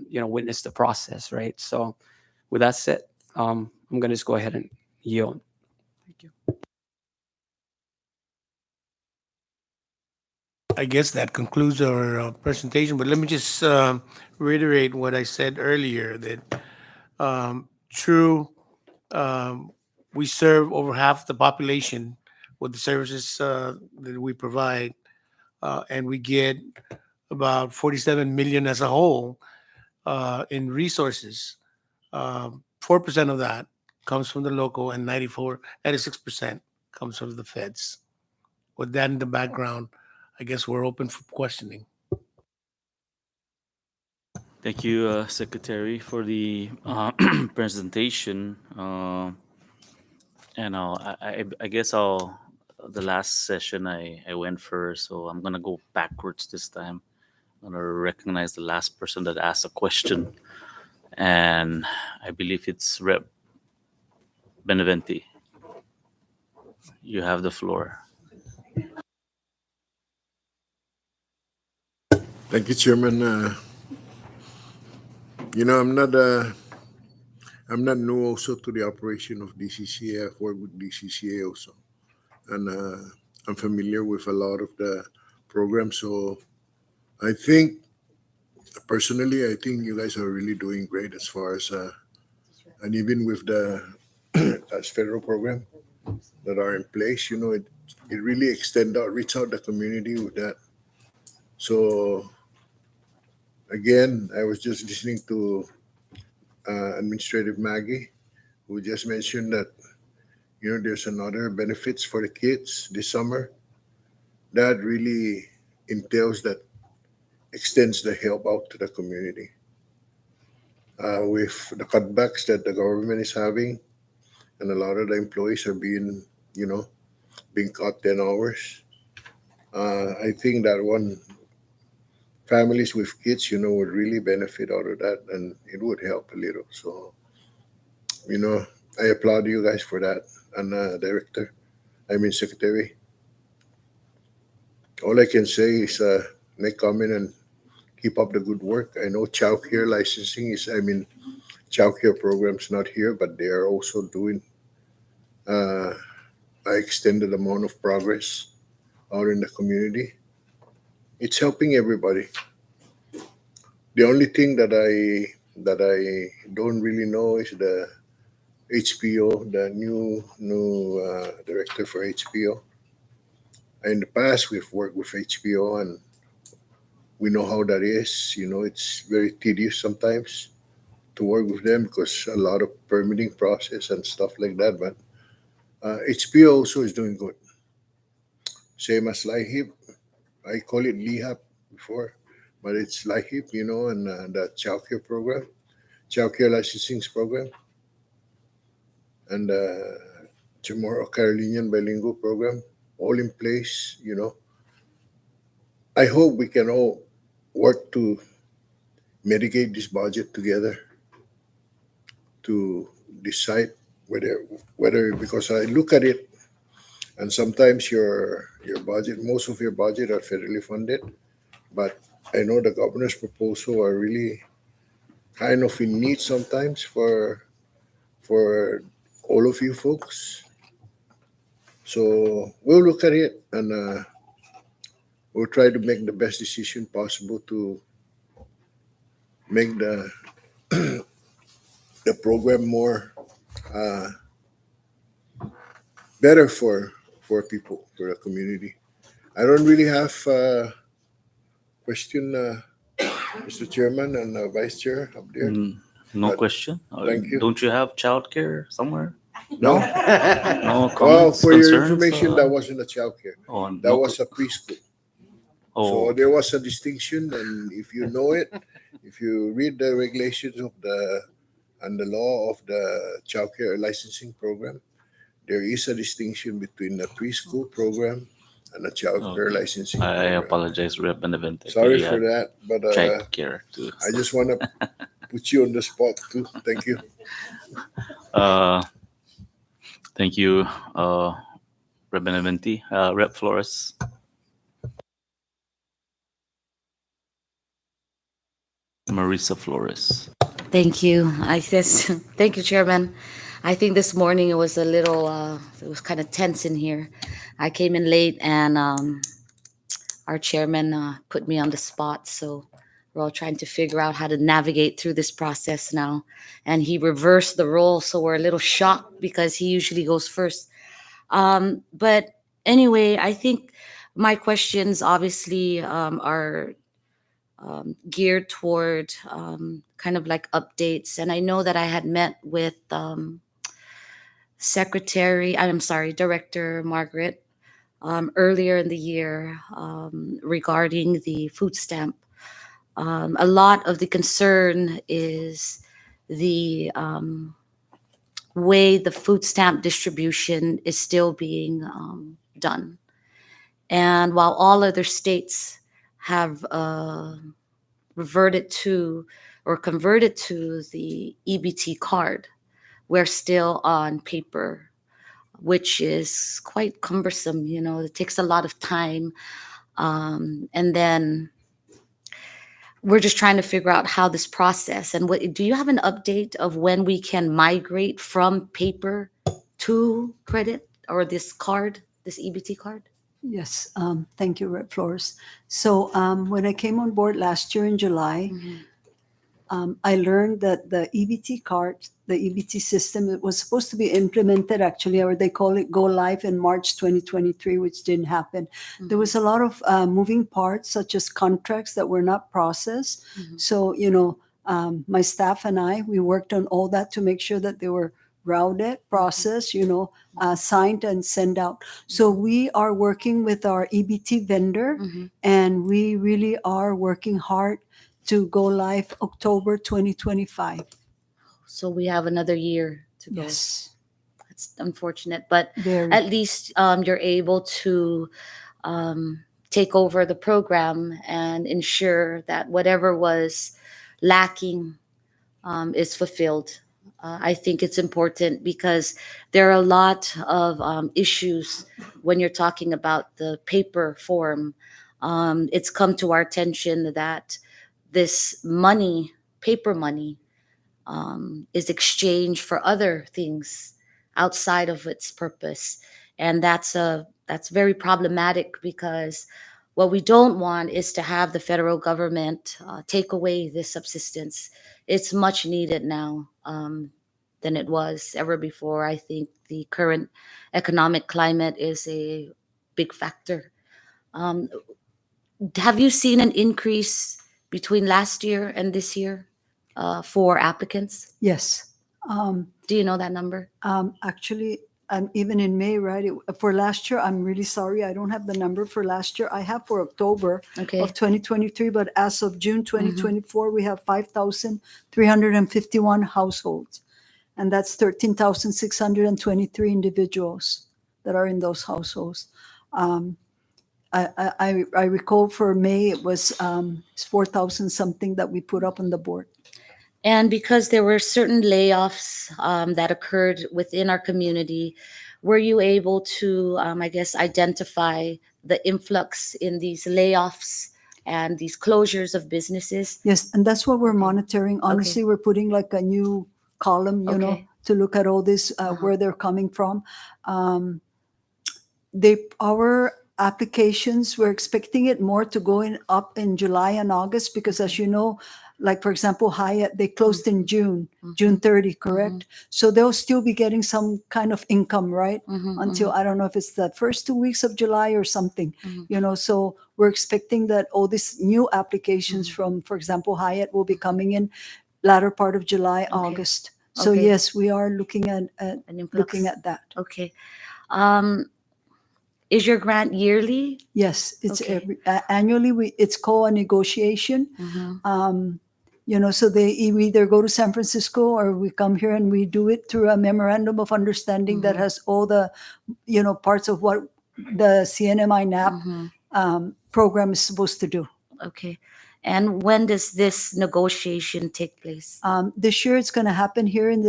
you know, witness the process, right? So, with that said, I'm gonna just go ahead and yield. Thank you.
I guess that concludes our presentation, but let me just reiterate what I said earlier, that true, we serve over half the population with the services that we provide, and we get about 47 million as a whole in resources. 4% of that comes from the local, and 96% comes from the feds. With that in the background, I guess we're open for questioning.
Thank you, Secretary, for the presentation. And I guess the last session I went first, so I'm gonna go backwards this time. I'm gonna recognize the last person that asked a question, and I believe it's Rep. Beneventi. You have the floor.
Thank you, Chairman. I'm not new also to the operation of DCCA. I've worked with DCCA also, and I'm familiar with a lot of the programs. So I think, personally, I think you guys are really doing great as far as, and even with the as federal program that are in place, you know, it really reach out the community with that. So again, I was just listening to Administrative Maggie, who just mentioned that there's another benefits for the kids this summer. That really entails that extends the help out to the community. With the cutbacks that the government is having, and a lot of the employees are being cut 10 hours. I think that one families with kids, would really benefit out of that, and it would help a little. So, I applaud you guys for that, and secretary. All I can say is, make comment and keep up the good work. I know childcare licensing childcare programs not here, but they are also doing an extended amount of progress out in the community. It's helping everybody. The only thing that I don't really know is the HPO, the new director for HPO. In the past, we've worked with HPO, and we know how that is. It's very tedious sometimes to work with them because a lot of permitting process and stuff like that. But HPO also is doing good. Same as LIHIP. I call it LIHAP before, but it's LIHIP, and the childcare program, childcare licensing program, and tomorrow Carolinian bilingual program, all in place. I hope we can all work to mitigate this budget together to decide whether because I look at it, and sometimes your budget, most of your budget are federally funded, but I know the governor's proposal are really kind of in need sometimes for all of you folks. So we'll look at it, and we'll try to make the best decision possible to make the the program more better for people, for the community. I don't really have a question, Mr. Chairman and Vice Chair up there.
No
But
question.
thank you.
Don't you have childcare somewhere?
No?
No
Well,
comments,
for your
concerns?
information, that wasn't a childcare.
Oh,
That
no
was a preschool.
oh,
So there was a distinction, and if you know it, if you read the regulations of the law of the childcare licensing program, there is a distinction between a preschool program and a childcare licensing
I
program.
apologize, Rep. Benavente.
Sorry
You
for
had
that, but
childcare too.
I just want to put you on the spot too. Thank you.
Thank you, Rep. Benavente. Rep. Flores. Marisa Flores.
Thank you. Thank you, Chairman. I think this morning it was a little, it was kind of tense in here. I came in late and our chairman put me on the spot. So we're all trying to figure out how to navigate through this process now. And he reversed the role. So we're a little shocked because he usually goes first. But anyway, I think my questions obviously are geared toward kind of like updates. And I know that I had met with Director Margaret earlier in the year regarding the food stamp. A lot of the concern is the way the food stamp distribution is still being done. And while all other states have reverted to or converted to the EBT card, we're still on paper, which is quite cumbersome. It takes a lot of time. And then we're just trying to figure out how this process and do you have an update of when we can migrate from paper to credit or this card, this EBT card?
Yes, thank you, Rep. Flores. So when I came on board last year in July, I learned that the EBT card, the EBT system, it was supposed to be implemented actually, or they call it go live in March 2023, which didn't happen. There was a lot of moving parts, such as contracts that were not processed. So, My staff and I, we worked on all that to make sure that they were routed, processed, signed and sent out. So we are working with our EBT vendor,
Mhm.
and we really are working hard to go live October 2025.
So we have another year to go.
Yes,
It's unfortunate, but
very.
at least you're able to take over the program and ensure that whatever was lacking is fulfilled. I think it's important because there are a lot of issues when you're talking about the paper form. It's come to our attention that this money, paper money, is exchanged for other things outside of its purpose, and that's very problematic because what we don't want is to have the federal government take away this subsistence. It's much needed now than it was ever before. I think the current economic climate is a big factor. Um, have you seen an increase between last year and this year for applicants?
Yes.
Do you know that number?
Actually, even in May, right? For last year, I'm really sorry. I don't have the number for last year. I have for October
Okay.
of 2023, but as of June 2024, we have 5,351 households. And that's 13,623 individuals that are in those households. I recall for May, it was 4,000 something that we put up on the board.
And because there were certain layoffs that occurred within our community, were you able to, I guess, identify the influx in these layoffs and these closures of businesses?
Yes, and that's what we're
Okay.
monitoring. Honestly, we're putting like a new column,
Okay.
to look at all this, where they're coming from. Our applications, we're expecting it more to go up in July and August because, as you know, like for example, Hyatt, they closed in June 30, correct? So they'll still be getting some kind of income, right? Until I don't know if it's the first 2 weeks of July or something, so we're expecting that all these new applications from, for example, Hyatt will be coming in latter part of July, August. So
Okay.
yes, we are looking at
An influx.
looking at that.
Okay. Is your grant yearly?
Yes, it's
Okay.
annually. It's called a negotiation. So we either go to San Francisco or we come here and we do it through a memorandum of understanding that has all the, parts of what the CNMI NAP program is supposed to do.
Okay. And when does this negotiation take place?
This year it's going to happen here in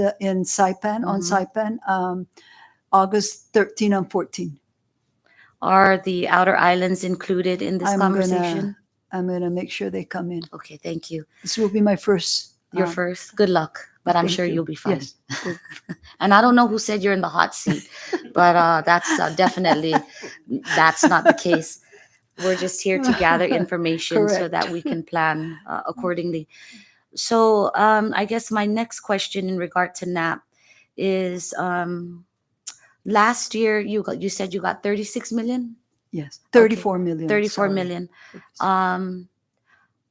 Saipan, on Saipan, August 13 and 14.
Are the outer islands included in this
I'm
conversation?
gonna make sure they come in.
Okay, thank you.
This will be my first.
Your first. Good luck, but I'm
Thank
sure
you.
you'll be fine.
Yes.
And I don't know who said you're in the hot seat, but that's definitely that's not the case. We're just here to gather information so
Correct.
that we can plan accordingly. So I guess my next question in regard to NAP is last year you said you got 36 million?
Yes, 34 million.
34
sorry.
million.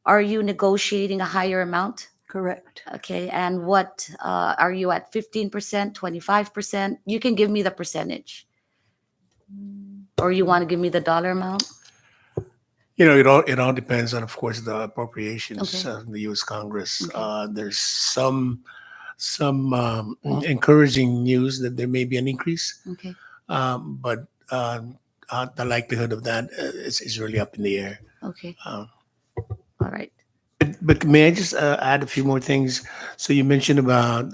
Are you negotiating a higher amount?
Correct.
Okay, and what are you at? 15%, 25%? You can give me the percentage, or you want to give me the dollar amount?
It all depends on, of course, the appropriations
Okay.
of the U.S. Congress.
Okay.
There's some encouraging news that there may be an increase,
Okay.
but the likelihood of that is really up in the air.
Okay.
Uh,
All right.
But may I just add a few more things? So you mentioned about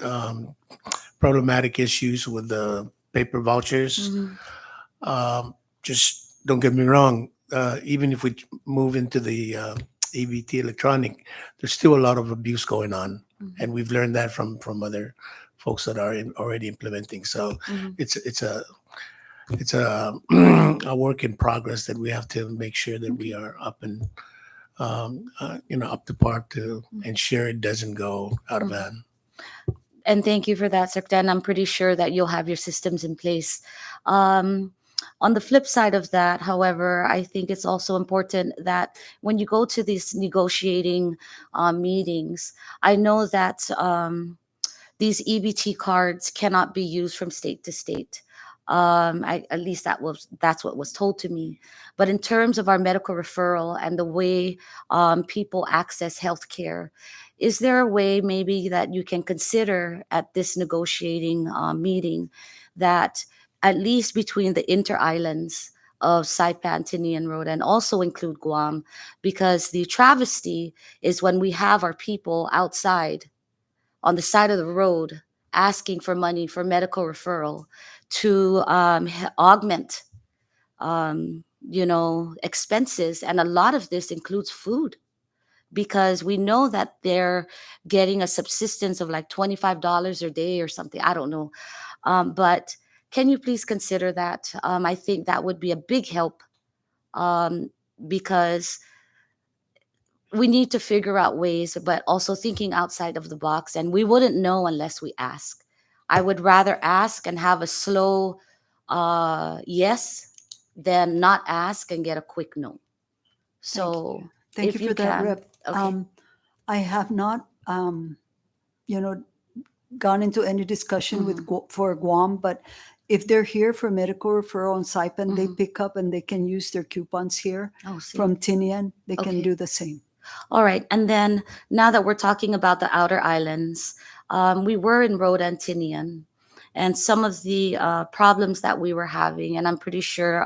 problematic issues with the paper vouchers. Just don't get me wrong. Even if we move into the EBT electronic, there's still a lot of abuse going on, and we've learned that from other folks that are already implementing. So it's a a work in progress that we have to make sure that we are up and up to par to ensure it doesn't go out of hand.
And thank you for that, Secretary. I'm pretty sure that you'll have your systems in place. On the flip side of that, however, I think it's also important that when you go to these negotiating meetings, I know that these EBT cards cannot be used from state to state. At least that's what was told to me. But in terms of our medical referral and the way people access healthcare, is there a way maybe that you can consider at this negotiating meeting that at least between the inter-islands of Saipan, Tinian Road, and also include Guam, because the travesty is when we have our people outside on the side of the road asking for money for medical referral to augment, expenses. And a lot of this includes food, because we know that they're getting a subsistence of like $25 a day or something. I don't know. But can you please consider that? I think that would be a big help, because we need to figure out ways, but also thinking outside of the box. And we wouldn't know unless we ask. I would rather ask and have a slow yes than not ask and get a quick no. So
Thank
if
you for that,
can.
Rep.
Okay.
I have not, gone into any discussion with for Guam, but if they're here for medical referral in Saipan, they pick up and they can use their coupons here.
Oh, see.
From Tinian, they can
Okay.
do the same.
All right. And then now that we're talking about the outer islands, we were in Rhoda and Tinian, and some of the problems that we were having, and I'm pretty sure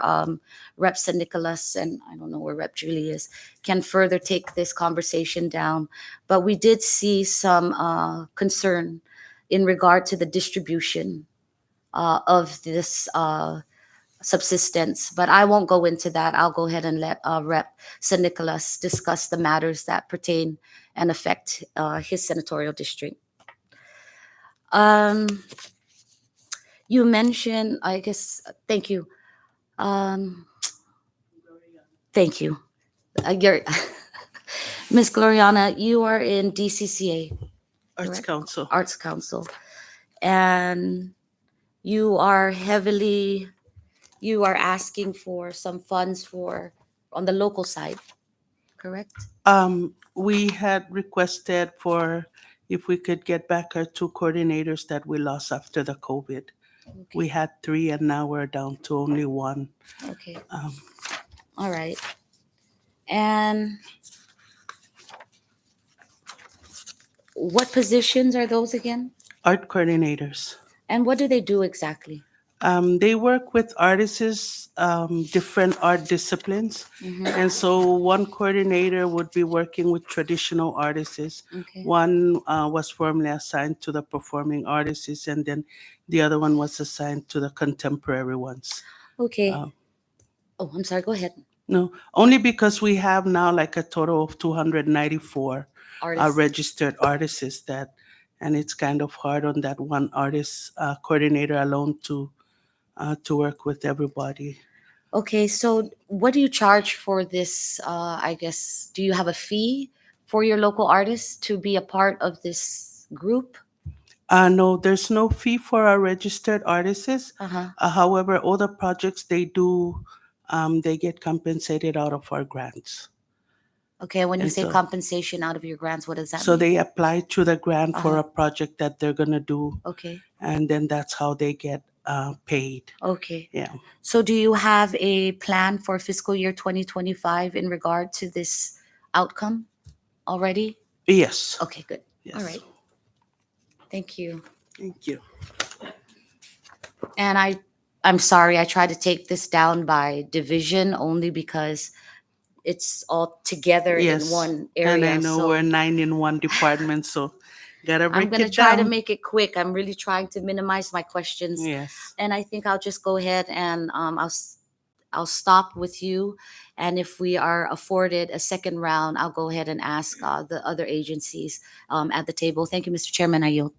Rep. San Nicolas, and I don't know where Rep. Julie is, can further take this conversation down. But we did see some concern in regard to the distribution of this subsistence, but I won't go into that. I'll go ahead and let Rep. San Nicolas discuss the matters that pertain and affect his senatorial district. You mentioned, I guess, thank you. Thank you. You're Ms. Gloriana, you are in DCCA,
Arts
correct?
Council.
Arts Council, and you are asking for some funds on the local side, correct?
We had requested for if we could get back our 2 coordinators that we lost after the COVID.
Okay.
We had 3 and now we're down to only 1.
Okay. All right. And what positions are those again?
Art coordinators.
And what do they do exactly?
They work with artists, different art disciplines. And so one coordinator would be working with traditional artists.
Okay.
One was formerly assigned to the performing artists, and then the other one was assigned to the contemporary ones.
Okay. Oh, I'm sorry. Go ahead.
No, only because we have now like a total of 294
Artists.
registered artists and it's kind of hard on that one artist coordinator alone to work with everybody.
Okay. So what do you charge for this? I guess, do you have a fee for your local artists to be a part of this group?
No, there's no fee for our registered artists.
Uh-huh.
However, all the projects they do, they get compensated out of our grants.
Okay. When you
And
say
so-
compensation out of your grants, what does that
So
mean?
they apply to the grant for
Uh-huh.
a project that they're gonna do,
Okay.
and then that's how they get paid.
Okay.
Yeah.
So do you have a plan for fiscal year 2025 in regard to this outcome already?
Yes.
Okay, good.
Yes.
All right. Thank you.
Thank you.
And I'm sorry, I tried to take this down by division only because it's all together
Yes.
in one area.
And I know
so
we're 9 in one department, so gotta break
I'm going to
it
try to
down.
make it quick. I'm really trying to minimize my questions.
Yes.
And I think I'll just go ahead and I'll stop with you. And if we are afforded a second round, I'll go ahead and ask the other agencies at the table. Thank you, Mr. Chairman. I yield.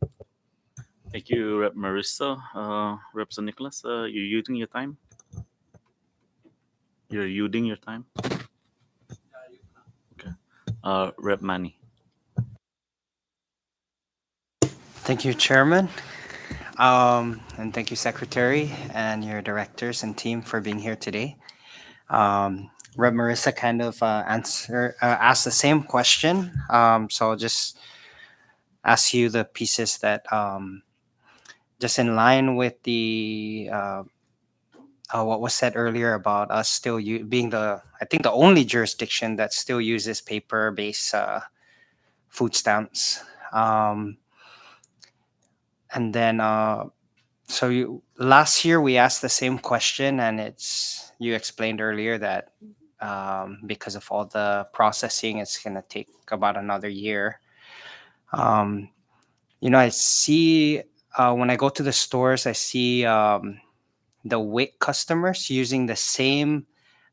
Thank you, Rep. Marissa. Rep. San Nicolas, you're using your time? You're using your time? Okay. Rep. Manny.
Thank you, Chairman. And thank you, Secretary, and your directors and team for being here today. Rep Marissa kind of asked the same question. So I'll just ask you the pieces that just in line with the what was said earlier about us still being I think the only jurisdiction that still uses paper-based food stamps. And then last year we asked the same question, and you explained earlier that because of all the processing, it's gonna take about another year. I see when I go to the stores, I see the WIC customers using the same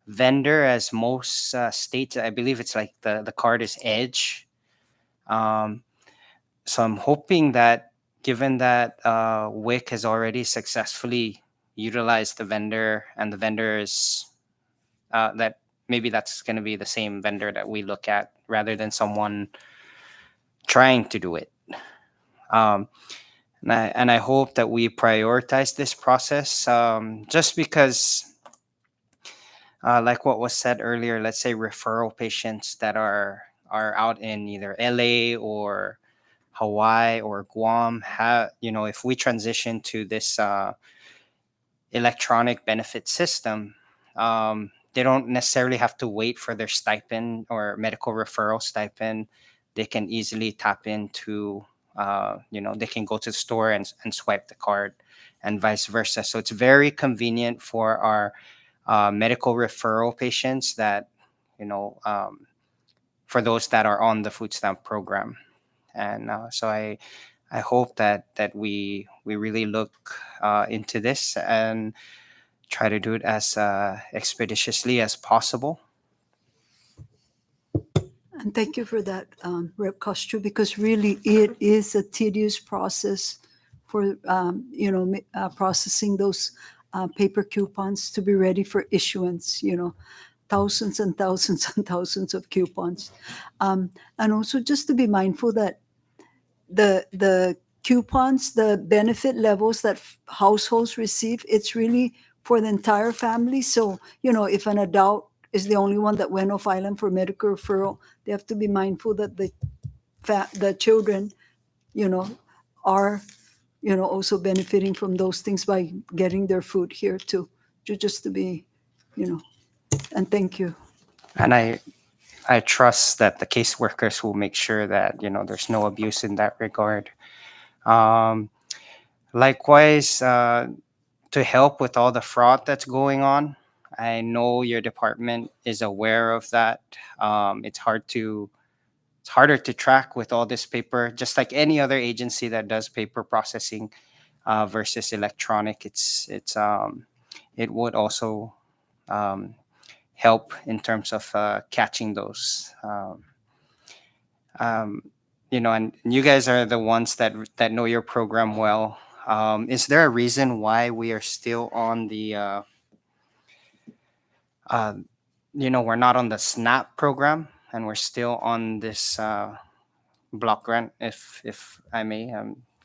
vendor as most states. I believe it's like the card is Edge. So I'm hoping that given that WIC has already successfully utilized the vendor, and the vendor is that maybe that's going to be the same vendor that we look at rather than someone trying to do it. And I hope that we prioritize this process just because, like what was said earlier, let's say referral patients that are out in either LA or Hawaii or Guam if we transition to this electronic benefit system, they don't necessarily have to wait for their stipend or medical referral stipend. They can easily tap into, they can go to the store and swipe the card, and vice versa. So it's very convenient for our medical referral patients that, for those that are on the food stamp program. And so I hope that we really look into this and try to do it as expeditiously as possible.
And thank you for that, Rep. Castro, because really it is a tedious process for, processing those paper coupons to be ready for issuance, thousands and thousands and thousands of coupons. And also just to be mindful that the coupons, the benefit levels that households receive, it's really for the entire family. So, if an adult is the only one that went off island for medical referral, they have to be mindful that the children, are, also benefiting from those things by getting their food here too. Just to be, and thank you.
And I trust that the caseworkers will make sure that there's no abuse in that regard. Likewise, to help with all the fraud that's going on, I know your department is aware of that. It's harder to track with all this paper, just like any other agency that does paper processing versus electronic. It would also help in terms of catching those. And you guys are the ones that know your program well. Is there a reason why we are still on the we're not on the SNAP program, and we're still on this block grant? If I may,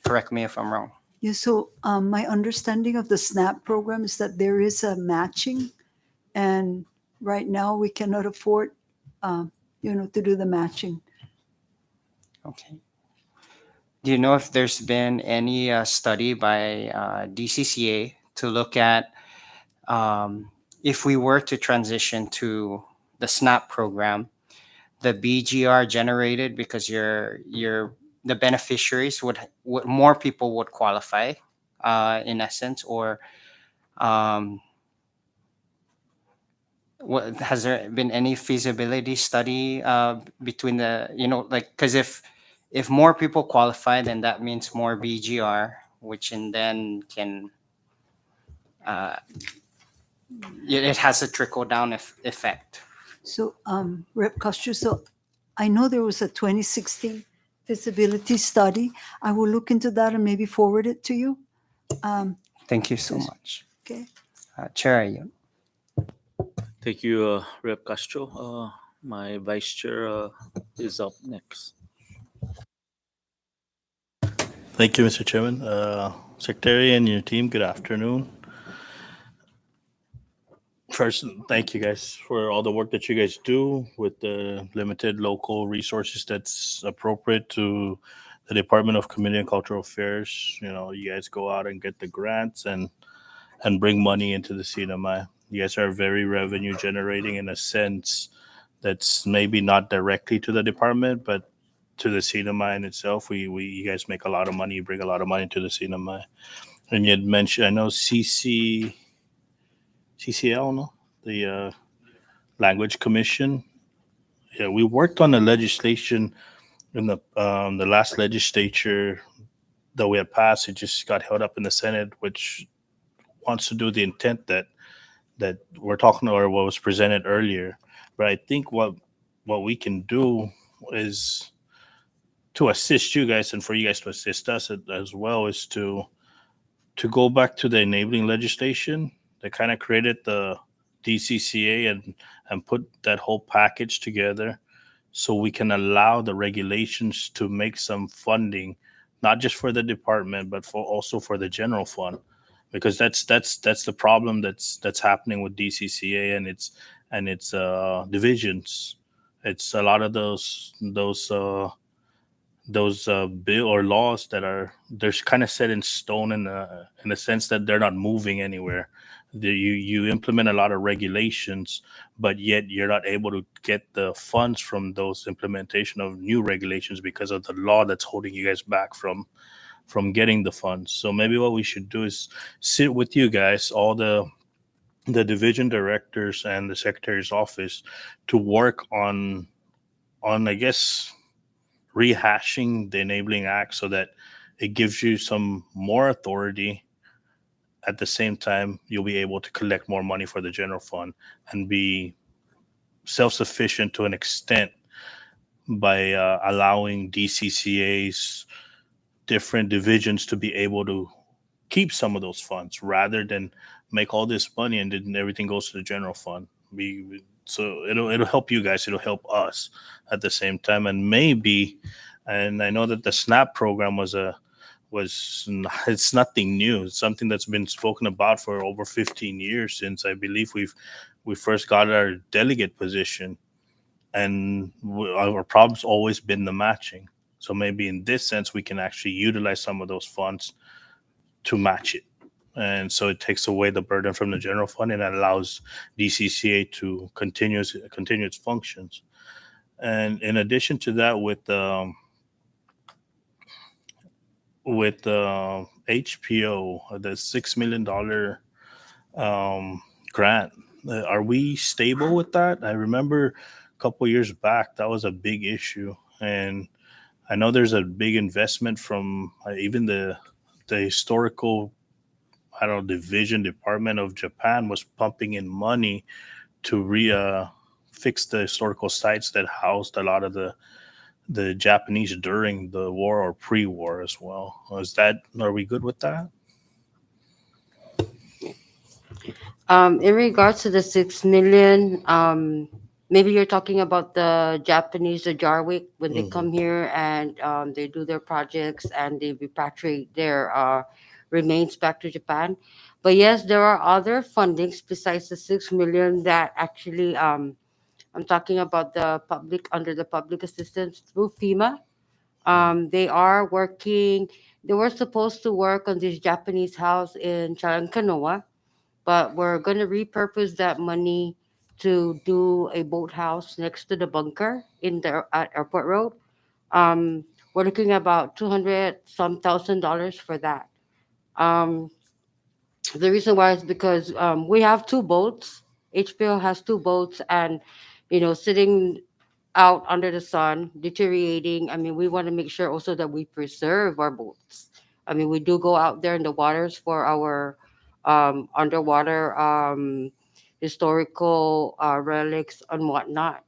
correct me if I'm wrong.
Yeah, so my understanding of the SNAP program is that there is a matching, and right now we cannot afford, to do the matching.
Okay. Do you know if there's been any study by DCCA to look at if we were to transition to the SNAP program, the BGR generated because the beneficiaries would more people would qualify, in essence, or has there been any feasibility study between because if more people qualify, then that means more BGR, which then can it has a trickle down effect.
So, Rep. Castro, so I know there was a 2016 feasibility study. I will look into that and maybe forward it to you.
Thank you so much.
Okay.
Chair Ayun.
Thank you, Rep. Castro. My vice chair is up next.
Thank you, Mr. Chairman. Secretary and your team, good afternoon. First, thank you guys for all the work that you guys do with the limited local resources that's appropriate to the Department of Community and Cultural Affairs. You know, you guys go out and get the grants and bring money into the cinema. You guys are very revenue generating in a sense that's maybe not directly to the department, but to the cinema in itself. We you guys make a lot of money. You bring a lot of money to the cinema. And you had mentioned, I know CCL, no, the Language Commission. Yeah, we worked on the legislation in the last legislature that we had passed. It just got held up in the Senate, which wants to do the intent that we're talking or what was presented earlier. But I think what we can do is to assist you guys and for you guys to assist us as well is to go back to the enabling legislation that kind of created the DCCA and put that whole package together so we can allow the regulations to make some funding not just for the department but for also for the general fund because that's the problem that's happening with DCCA and its divisions. It's a lot of those bill or laws that are they're kind of set in stone in the sense that they're not moving anywhere. You implement a lot of regulations, but yet you're not able to get the funds from those implementation of new regulations because of the law that's holding you guys back from getting the funds. So maybe what we should do is sit with you guys, all the division directors and the secretary's office, to work on I guess rehashing the enabling act so that it gives you some more authority. At the same time you'll be able to collect more money for the general fund and be self-sufficient to an extent by allowing DCCA's different divisions to be able to keep some of those funds rather than make all this money and then everything goes to the general fund. So it'll help you guys, it'll help us at the same time. And maybe, and I know that the SNAP program it's nothing new. It's something that's been spoken about for over 15 years since I believe we first got our delegate position, and our problem's always been the matching. So maybe in this sense we can actually utilize some of those funds to match it. And so it takes away the burden from the general fund and allows DCCA to continue its functions. And in addition to that, with HPO, the $6 million grant, are we stable with that? I remember a couple years back that was a big issue, and I know there's a big investment from even the historical, I don't know, division department of Japan was pumping in money to fix the historical sites that housed a lot of the Japanese during the war or pre-war as well. Are we good with that?
In regards to the 6 million, maybe you're talking about the Japanese, the Jarwick, when they come here and they do their projects and they repatriate their remains back to Japan. But yes, there are other fundings besides the 6 million that actually I'm talking about the public under the public assistance through FEMA. They are working. They were supposed to work on this Japanese house in Chalankanoa, but we're going to repurpose that money to do a boathouse next to the bunker in the at Airport Road. Um, we're looking about 200 some $1,000 for that. Um, the reason why is because we have two boats. HPO has two boats, and sitting out under the sun, deteriorating. I mean, we want to make sure also that we preserve our boats. I mean, we do go out there in the waters for our underwater historical relics and whatnot.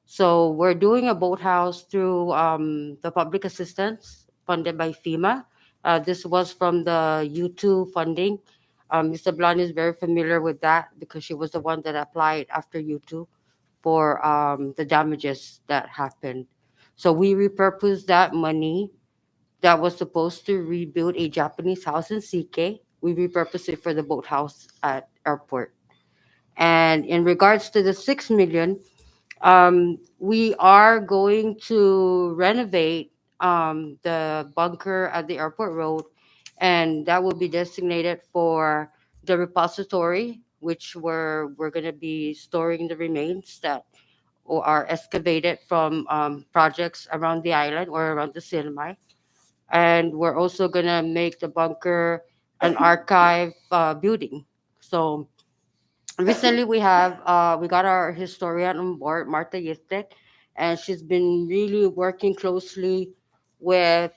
So we're doing a boathouse through the public assistance funded by FEMA. This was from the U2 funding. Mr. Blanc is very familiar with that because she was the one that applied after U2 for the damages that happened. So we repurposed that money that was supposed to rebuild a Japanese house in CK. We repurposed it for the boathouse at airport. And in regards to the 6 million, we are going to renovate the bunker at the airport road, and that will be designated for the repository, which we're going to be storing the remains that or are excavated from projects around the island or around the cinema. And we're also going to make the bunker an archive building. So recently we got our historian on board, Marta Yistek, and she's been really working closely with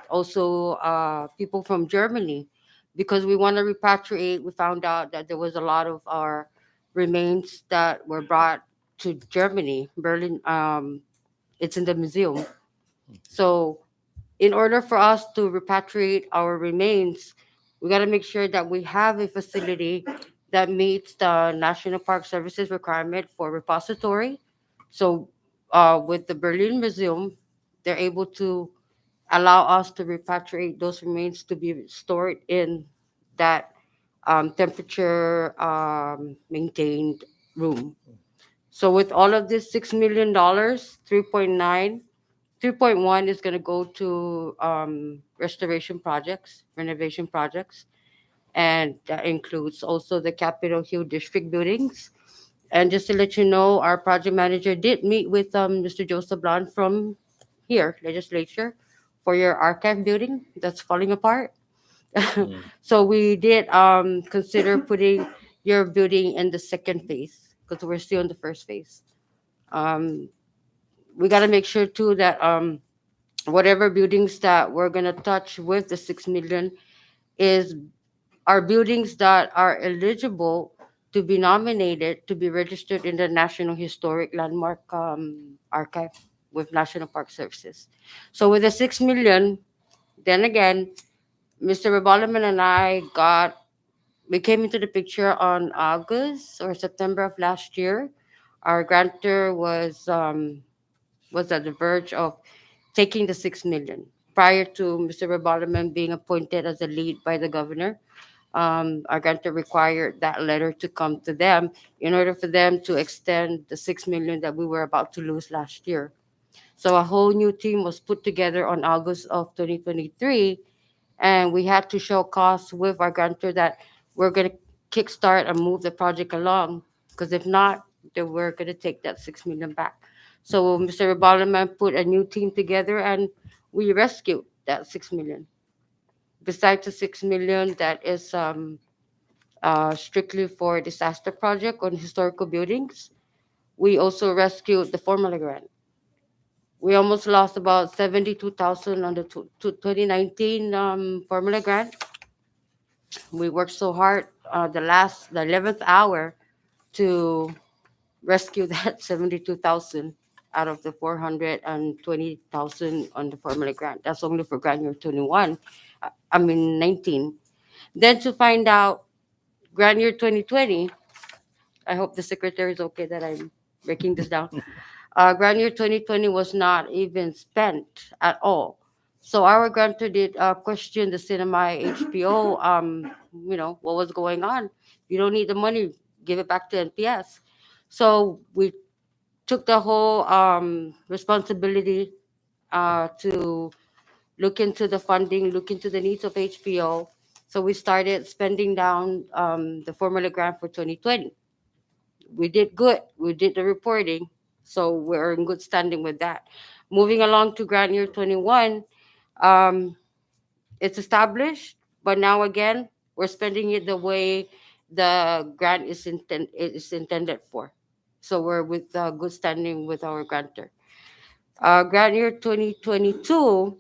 also people from Germany because we want to repatriate. We found out that there was a lot of our remains that were brought to Germany, Berlin. It's in the museum. So in order for us to repatriate our remains, we got to make sure that we have a facility that meets the National Park Services requirement for repository. So, with the Berlin Museum, they're able to allow us to repatriate those remains to be stored in that temperature maintained room. So, with all of this $6 million, 3.1 is going to go to restoration projects, renovation projects, and that includes also the Capitol Hill District buildings. And just to let you know, our project manager did meet with Mr. Joseph Blanc from here, legislature, for your archive building that's falling apart. So we did consider putting your building in the second phase because we're still in the first phase. Um, we got to make sure too that whatever buildings that we're going to touch with the 6 million is are buildings that are eligible to be nominated to be registered in the National Historic Landmark Archive with National Park Services. So with the 6 million, then again, Mr. Rebalaman and I we came into the picture on August or September of last year. Our grantor was at the verge of taking the 6 million prior to Mr. Rebalaman being appointed as a lead by the governor. Our grantor required that letter to come to them in order for them to extend the 6 million that we were about to lose last year. So a whole new team was put together on August of 2023, and we had to show costs with our grantor that we're going to kickstart and move the project along, because if not, then we're going to take that 6 million back. So Mr. Rebalaman put a new team together, and we rescued that 6 million. Besides the 6 million that is strictly for disaster project on historical buildings, we also rescued the formula grant. We almost lost about 72,000 on the 2019 formula grant. We worked so hard the 11th hour to rescue that 72,000 out of the 420,000 on the formula grant. That's only for grant year 21. I mean 19. Then to find out grant year 2020, I hope the secretary is okay that I'm breaking this down. Grant year 2020 was not even spent at all. So our grantor did question the cinema HPO, what was going on. You don't need the money, give it back to NPS. So we took the whole responsibility to look into the funding, look into the needs of HPO. So we started spending down the formula grant for 2020. We did good. We did the reporting. So we're in good standing with that. Moving along to grant year 21, um, it's established, but now again, we're spending it the way the grant is intended for. So we're with good standing with our grantor. Grant year 2022,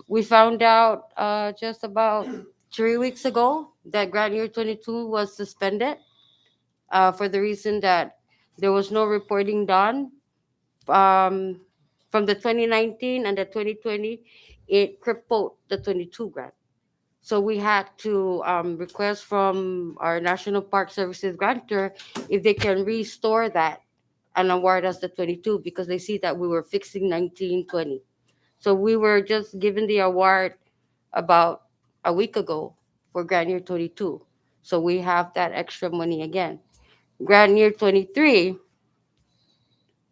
we found out just about 3 weeks ago that grant year 22 was suspended for the reason that there was no reporting done um, from the 2019 and the 2020. It crippled the 22 grant. So we had to request from our National Park Services grantor if they can restore that and award us the 22 because they see that we were fixing 1920. So we were just given the award about a week ago for grant year 22. So we have that extra money again. Grant year 23,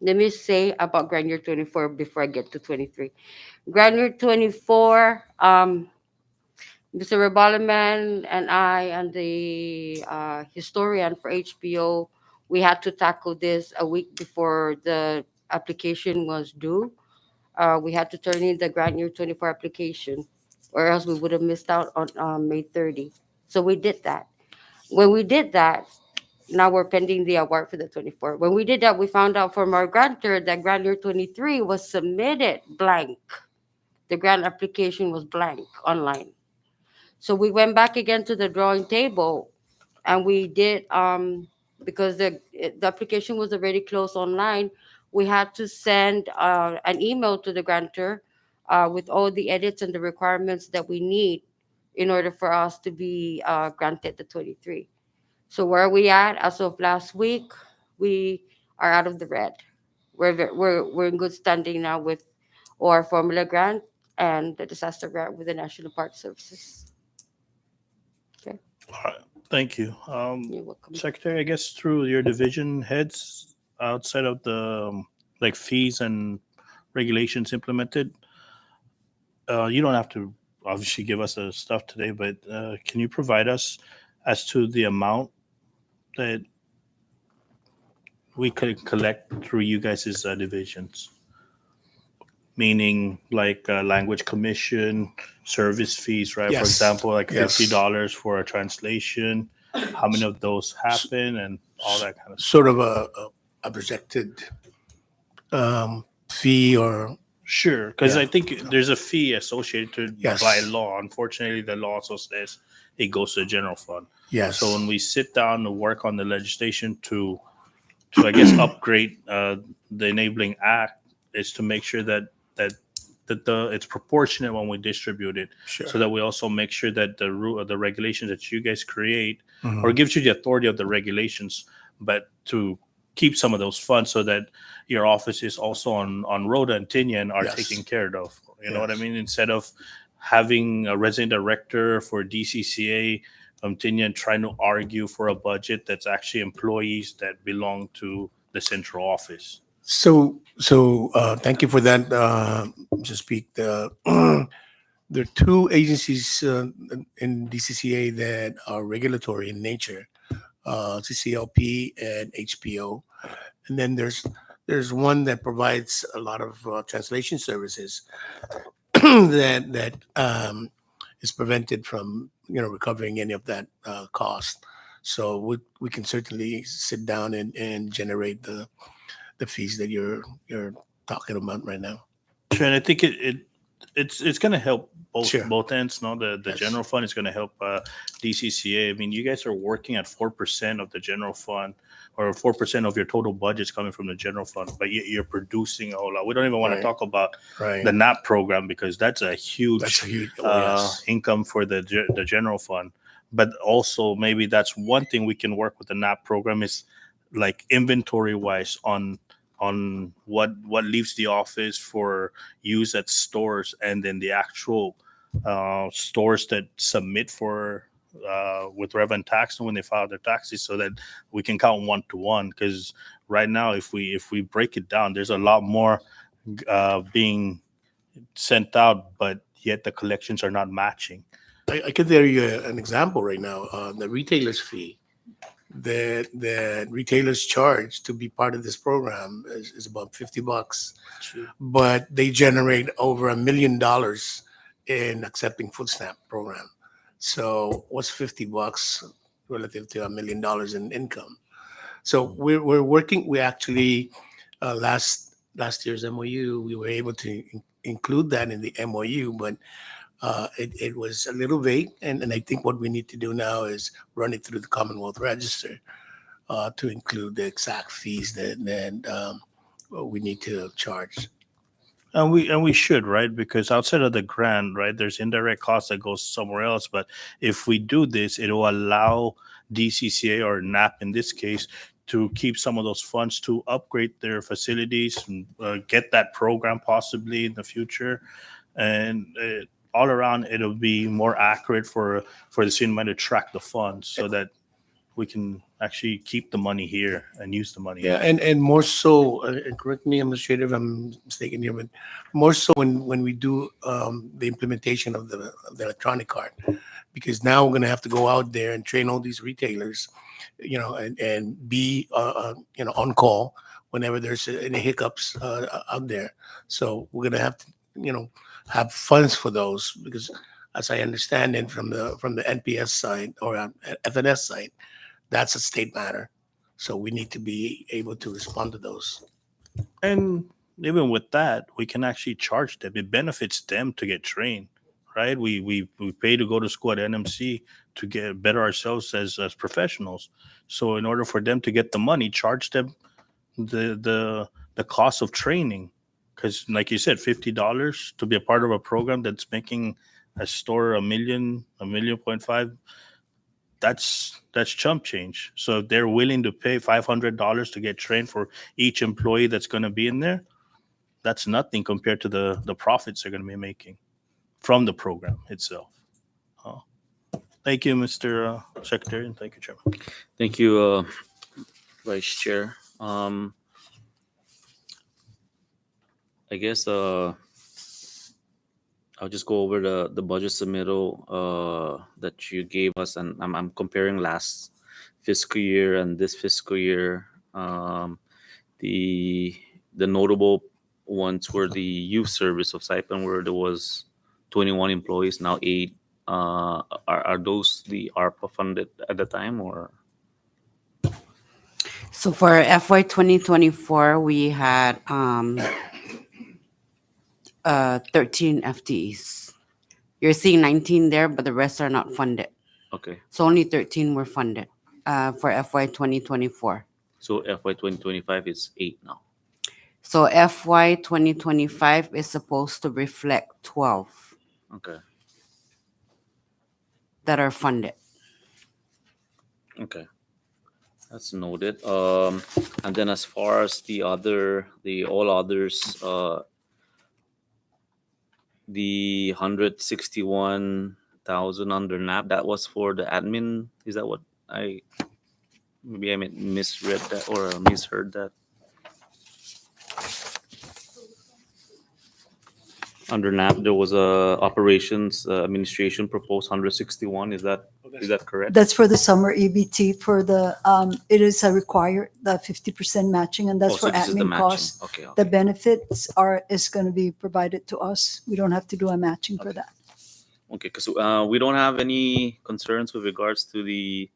let me say about grant year 24 before I get to 23. Grant year 24, Mr. Rebalaman and I and the historian for HPO, we had to tackle this a week before the application was due. We had to turn in the grant year 24 application, or else we would have missed out on May 30. So we did that. When we did that, now we're pending the award for the 24. When we did that, we found out from our grantor that grant year 23 was submitted blank. The grant application was blank online. So we went back again to the drawing table, and we did because the application was already closed online. We had to send an email to the grantor with all the edits and the requirements that we need in order for us to be granted the 23. So where are we at? As of last week, we are out of the red. We're in good standing now with our formula grant and the disaster grant with the National Park Services. Okay,
All right. Thank you.
you're welcome.
Secretary, I guess through your division heads, outside of the like fees and regulations implemented, you don't have to obviously give us the stuff today, but can you provide us as to the amount that we could collect through you guys' divisions? Meaning like language commission, service fees, right? For
Yes.
example, like
Yes.
$50 for a translation. How many of those happen and all that kind of stuff?
Sort of a projected fee or
Sure, because
Yeah.
I think there's a fee associated
Yes.
by law. Unfortunately, the law also says it goes to the general fund.
yes.
So when we sit down to work on the legislation to I guess upgrade the enabling act, is to make sure that it's proportionate when we distribute it,
Sure.
so that we also make sure that the regulations that you guys create
Mhm.
or gives you the authority of the regulations, but to keep some of those funds so that your offices also on Rhoda and Tinian are
Yes.
taken care of. You know what I
Yes.
mean? Instead of having a resident director for DCCA Tinian trying to argue for a budget that's actually employees that belong to the central office.
So thank you for that. To speak, there are two agencies in DCCA that are regulatory in nature, CCLP and HPO, and then there's one that provides a lot of translation services that is prevented from recovering any of that cost. So we can certainly sit down and generate the fees that you're talking about right now.
Sure, and I think it's going to help
Sure.
both ends. No, the
Yes.
general fund is going to help DCCA. I mean, you guys are working at 4% of the general fund, or 4% of your total budget's coming from the general fund, but you're producing a whole lot. We don't even want
Right.
to talk about
Right.
the NAP program, because that's a huge,
That's a huge yes.
income for the general fund. But also maybe that's one thing we can work with the NAP program is like inventory wise on what leaves the office for use at stores, and then the actual stores that submit for with rev and tax when they file their taxes, so that we can count one to one. Because right now, if we break it down, there's a lot more being sent out, but yet the collections are not matching.
I could tell you an example right now. The retailer's fee that retailers charge to be part of this program is about $50, but they generate over $1 million in accepting food stamp program. So what's $50 relative to $1 million in income? So we're working. We actually last year's MOU, we were able to include that in the MOU, but it was a little vague, and I think what we need to do now is run it through the Commonwealth Register to include the exact fees that we need to charge.
And we should, right? Because outside of the grant, right, there's indirect costs that goes somewhere else. But if we do this, it will allow DCCA or NAP in this case to keep some of those funds to upgrade their facilities and get that program possibly in the future. And all around, it'll be more accurate for the CNMI to track the funds so that we can actually keep the money here and use the money.
Yeah,
here.
and more so, correct me, Administrator, if I'm mistaken here, but more so when we do the implementation of the electronic card, because now we're going to have to go out there and train all these retailers, and be on call whenever there's any hiccups out there. So we're going to have to have funds for those, because as I understand it from the NPS side or FNS side, that's a state matter. So we need to be able to respond to those.
And even with that, we can actually charge them. It benefits them to get trained, right? We pay to go to school at NMC to get better ourselves as professionals. So in order for them to get the money, charge them the cost of training. Because like you said, $50 to be a part of a program that's making a store $1.5 million, that's chump change. So if they're willing to pay $500 to get trained for each employee that's going to be in there, that's nothing compared to the profits they're going to be making from the program itself. Thank you, Mr. Secretary, and thank you, Chairman.
Thank you, Vice Chair. I guess I'll just go over the budget submittal that you gave us, and I'm comparing last fiscal year and this fiscal year. The notable ones were the youth service of Saipan, where there was 21 employees, now 8. Are those the ARPA funded at the time, or?
So for FY 2024, we had 13 FTEs. You're seeing 19 there, but the rest are not funded.
Okay.
So only 13 were funded for FY 2024.
So FY 2025 is 8 now.
So FY 2025 is supposed to reflect 12
Okay.
that are funded.
Okay. That's noted. And then as far as the all others, the 161,000 under NAP, that was for the admin. Is that what maybe I misread that or misheard that? Under NAP, there was a operations administration proposed 161. Is that correct?
That's for the summer EBT for the, it is a required, the 50% matching, and that's
Oh, so
for
this is the
admin
matching.
costs.
Okay.
The benefits is going to be provided to us. We don't have to do a matching for that.
Okay, because we don't have any concerns with regards to the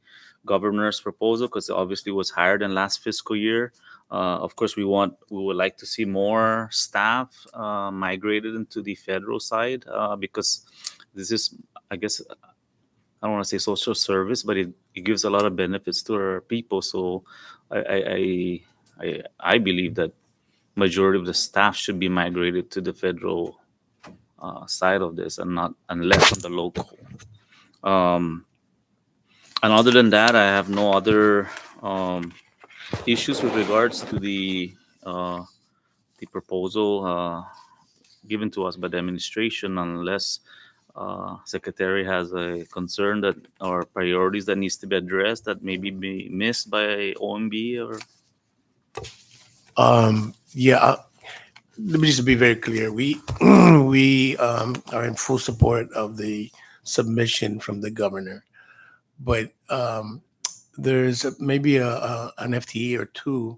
governor's proposal, because it obviously was higher than last fiscal year. Of course, we would like to see more staff migrated into the federal side, because this is, I guess, I don't want to say social service, but it gives a lot of benefits to our people. So I believe that majority of the staff should be migrated to the federal side of this, and less on the local. And other than that, I have no other issues with regards to the proposal given to us by the administration, unless Secretary has a concern that or priorities that needs to be addressed that maybe be missed by OMB or.
Yeah, let me just be very clear. We are in full support of the submission from the governor, but there's maybe an FTE or two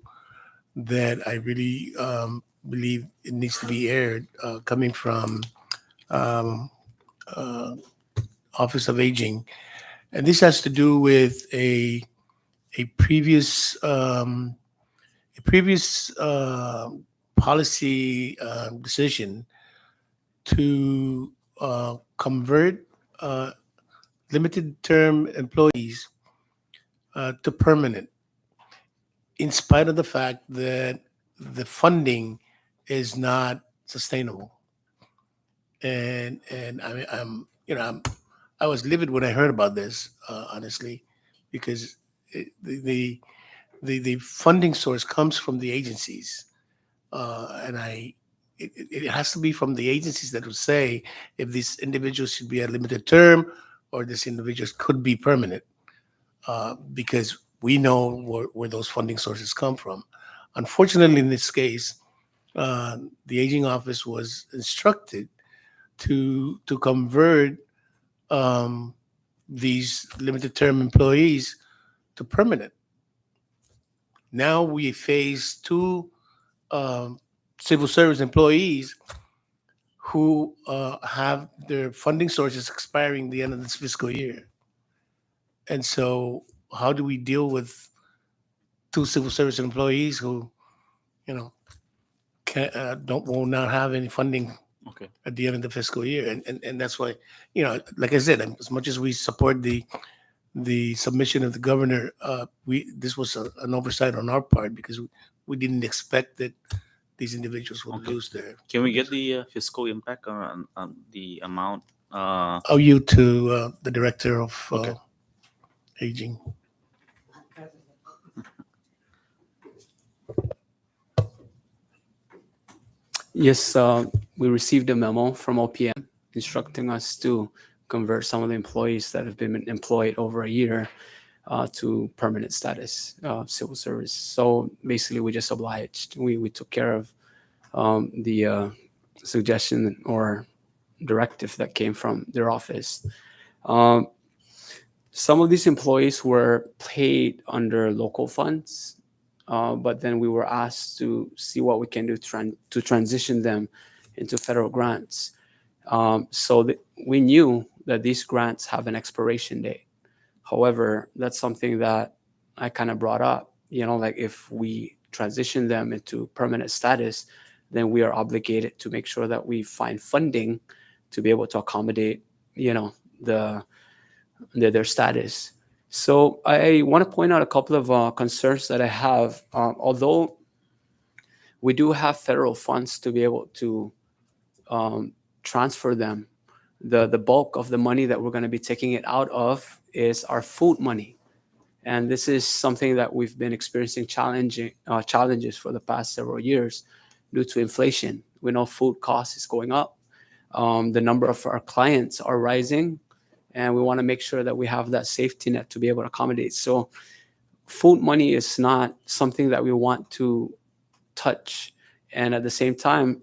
that I really believe it needs to be aired, coming from Office of Aging, and this has to do with a previous policy decision to convert limited term employees to permanent, in spite of the fact that the funding is not sustainable. And I was livid when I heard about this, honestly, because the the funding source comes from the agencies, and it has to be from the agencies that will say if these individuals should be a limited term or this individuals could be permanent, because we know where those funding sources come from. Unfortunately, in this case, the aging office was instructed to convert um, these limited term employees to permanent. Now we face two um, civil service employees who have their funding sources expiring the end of this fiscal year. And so, how do we deal with two civil service employees who, you know, don't will not have any funding
Okay.
at the end of the fiscal year? And that's why, like I said, as much as we support the submission of the governor, we this was an oversight on our part because we didn't expect that these individuals would
Okay.
lose their.
Can we get the fiscal impact on the amount?
Owe you to the director of
Okay.
aging.
Yes, we received a memo from OPM instructing us to convert some of the employees that have been employed over a year to permanent status, civil service. So basically, we just obliged. We took care of the suggestion or directive that came from their office. Um, some of these employees were paid under local funds, but then we were asked to see what we can do to transition them into federal grants. We knew that these grants have an expiration date. However, that's something that I kind of brought up. Like if we transition them into permanent status, then we are obligated to make sure that we find funding to be able to accommodate, their status. So I want to point out a couple of concerns that I have. Although we do have federal funds to be able to transfer them, the bulk of the money that we're going to be taking it out of is our food money. And this is something that we've been experiencing challenges for the past several years due to inflation. We know food costs is going up. The number of our clients are rising, and we want to make sure that we have that safety net to be able to accommodate. So food money is not something that we want to touch. And at the same time,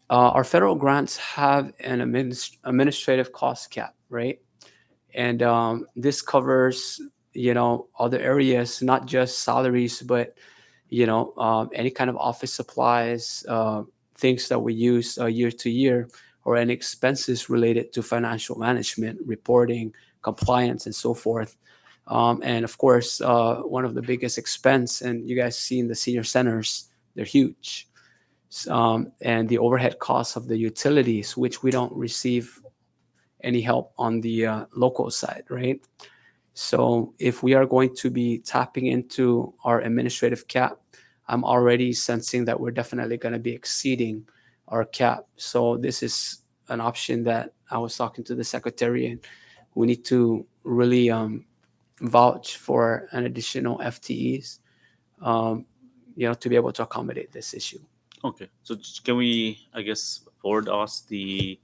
our federal grants have an administrative cost cap, right? And this covers, other areas, not just salaries, but, any kind of office supplies, things that we use year to year, or any expenses related to financial management, reporting, compliance, and so forth. And of course, one of the biggest expense, and you guys see in the senior centers, they're huge. And the overhead costs of the utilities, which we don't receive any help on the local side, right? So if we are going to be tapping into our administrative cap, I'm already sensing that we're definitely going to be exceeding our cap. So this is an option that I was talking to the secretary, and we need to really vouch for an additional FTEs, to be able to accommodate this issue.
Okay. So can we, I guess, forward us the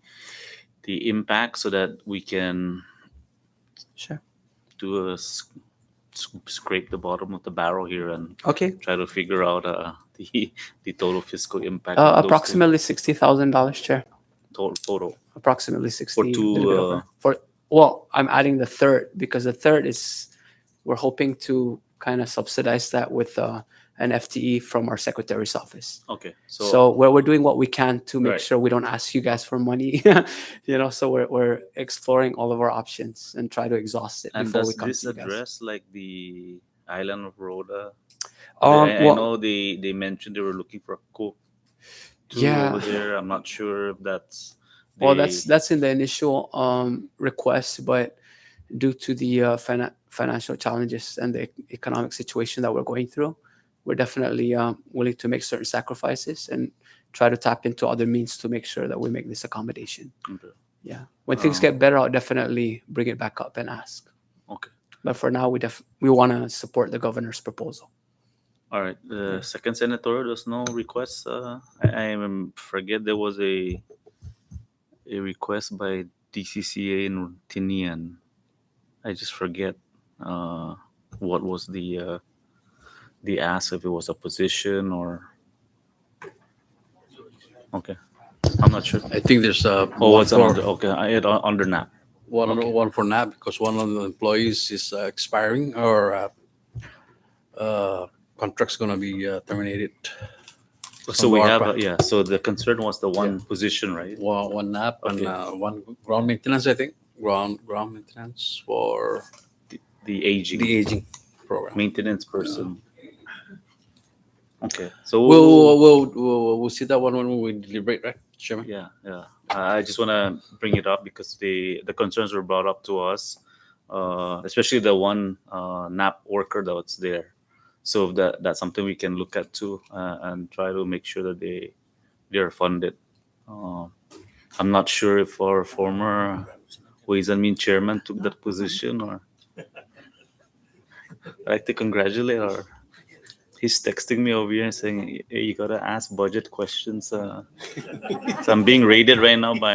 impact so that we can
Sure.
do a scrape the bottom of the barrel here and
Okay.
try to figure out the total fiscal impact. of those two
Approximately $60,000, Chair.
total
Approximately 60.
for two.
little bit over. Well, I'm adding the third because the third is we're hoping to kind of subsidize that with an FTE from our secretary's office.
Okay.
So we're doing what we can to make
Right.
sure we don't ask you guys for money. So we're exploring all of our options and try to exhaust it
and
before
does
we come
this
to you guys.
address like the island of Rhoda? I
Well,
know they mentioned they were looking for a cook too
Yeah.
over there. I'm not sure if that's
Well,
they-
that's in the initial request, but due to the financial challenges and the economic situation that we're going through, we're definitely willing to make certain sacrifices and try to tap into other means to make sure that we make this accommodation.
Okay.
Yeah. When things get better, I'll definitely bring it back up and ask.
Okay.
But for now, we want to support the governor's proposal.
All right. The second senator, there's no requests. I forget there was a request by DCCA in Tinian. I just forget what was the ask, if it was a position or okay. I'm not sure.
I think there's
Oh,
one
what's
for
under? Okay, I had under NAP. Okay.
one for NAP because one of the employees is expiring or contract's gonna be terminated.
So
From
we have
ARPA.
yeah. So the concern was the one position, right?
One NAP
Okay.
and one ground maintenance. I think ground maintenance for
The aging
the aging program.
maintenance person. Okay. So
We'll see that one when we deliberate, right, Chairman?
yeah, yeah. I just want to bring it up because the concerns were brought up to us, especially the one NAP worker that's there. So that's something we can look at too, and try to make sure that they're funded. I'm not sure if our former Ways and Means chairman took that position, or I'd like to congratulate our. He's texting me over here and saying, hey, you gotta ask budget questions. So I'm being raided right now by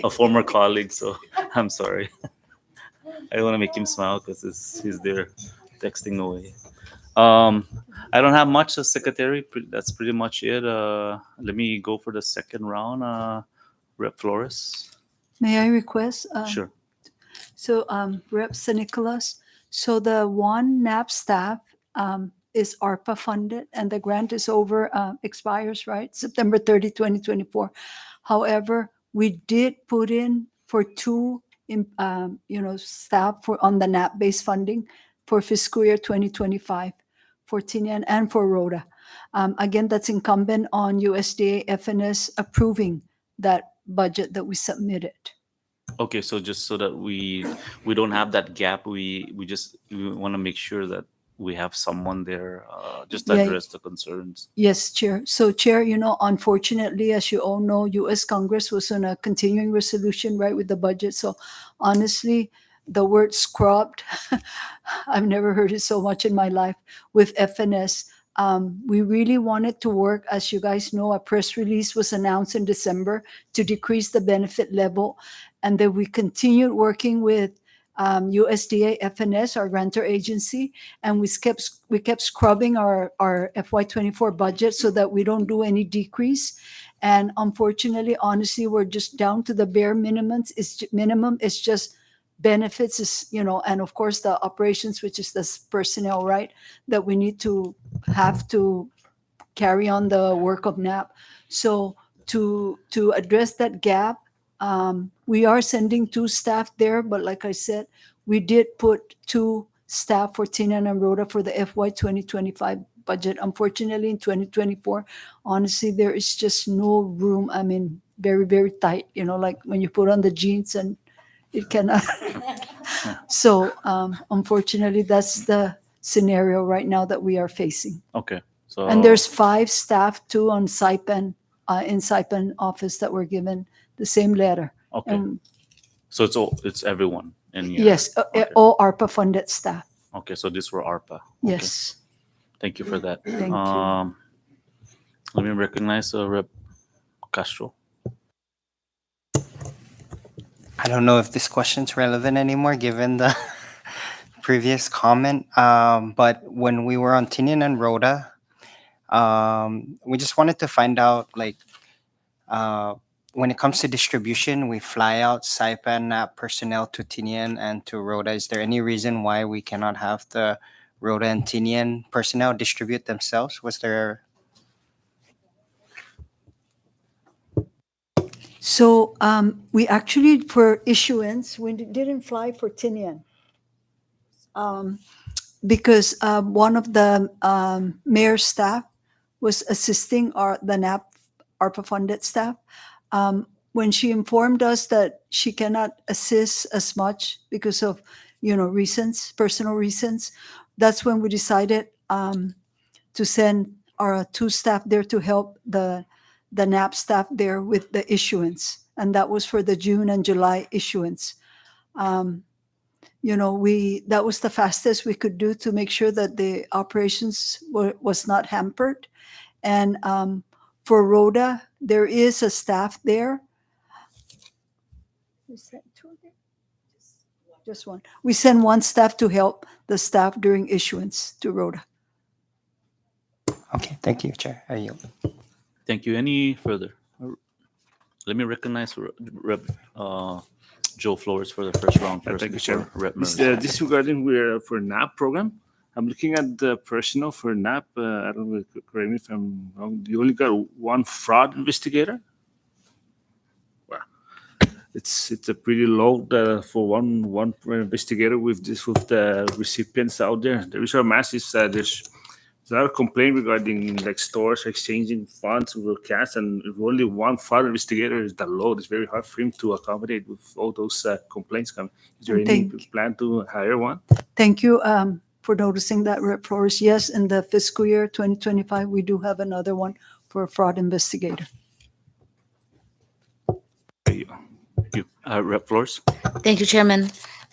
a former colleague. So I'm sorry. I want to make him smile because he's there texting away. I don't have much as secretary. That's pretty much it. Let me go for the second round. Rep Flores.
May I request?
Sure.
So, Rep. San Nicolas, so the one NAP staff is ARPA funded and the grant is over, expires, right? September 30, 2024. However, we did put in for two, staff for on the NAP-based funding for fiscal year 2025 for Tinian and for Rhoda. Again, that's incumbent on USDA FNS approving that budget that we submitted.
Okay, so just so that we don't have that gap, we want to make sure that we have someone there just to
Yeah.
address the concerns.
Yes, Chair. So, Chair, unfortunately, as you all know, U.S. Congress was on a continuing resolution, right, with the budget. So, honestly, the word scrubbed, I've never heard it so much in my life with FNS. We really wanted to work, as you guys know, a press release was announced in December to decrease the benefit level. And then we continued working with USDA FNS, our grantor agency, and we kept scrubbing our FY24 budget so that we don't do any decrease. And unfortunately, honestly, we're just down to the bare minimums. It's just benefits and of course the operations, which is the personnel, right, that we need to have to carry on the work of NAP. So to address that gap, we are sending two staff there, but like I said, we did put two staff for Tinian and Rhoda for the FY 2025 budget. Unfortunately, in 2024, honestly, there is just no room. I mean, very, very tight, like when you put on the jeans and it cannot. So unfortunately, that's the scenario right now that we are facing.
Okay. So
And there's 5 staff too on Saipan, in Saipan office that were given the same letter.
okay.
And
So it's everyone in here.
yes,
Okay.
all ARPA funded staff.
Okay. So this were ARPA. Okay.
Yes.
Thank you for that.
Thank you.
Let me recognize Rep Castro.
I don't know if this question's relevant anymore given the previous comment. But when we were on Tinian and Rhoda, we just wanted to find out, like, when it comes to distribution, we fly out Saipan NAP personnel to Tinian and to Rhoda. Is there any reason why we cannot have the Rhoda and Tinian personnel distribute themselves? Was there?
So we actually, for issuance, we didn't fly for Tinian. Because one of the mayor's staff was assisting the NAP ARPA funded staff. When she informed us that she cannot assist as much because of, reasons, personal reasons, that's when we decided to send our 2 staff there to help the NAP staff there with the issuance. And that was for the June and July issuance. that was the fastest we could do to make sure that the operations was not hampered. And for Rhoda, there is a staff there. Is that two there? Just one. We send one staff to help the staff during issuance to Rhoda.
Okay, thank you, Chair. I yield.
Thank you. Any further? Let me recognize Joe Flores for the first round. First
Thank you,
before
Chair.
Rep.
This,
Mercer.
this regarding for NAP program. I'm looking at the personnel for NAP. I don't know, correct me if I'm wrong. You only got one fraud investigator. Wow, it's a pretty low for one investigator with the recipients out there. The reason I'm asking is there's a lot of complaint regarding like stores exchanging funds with cash, and if only one fraud investigator is that low, it's very hard for him to accommodate with all those complaints coming. Is there any plan to hire one?
Thank you for noticing that, Rep. Flores. Yes, in the fiscal year 2025, we do have another one for a fraud investigator.
Thank you. Rep. Flores.
Thank you, Chairman.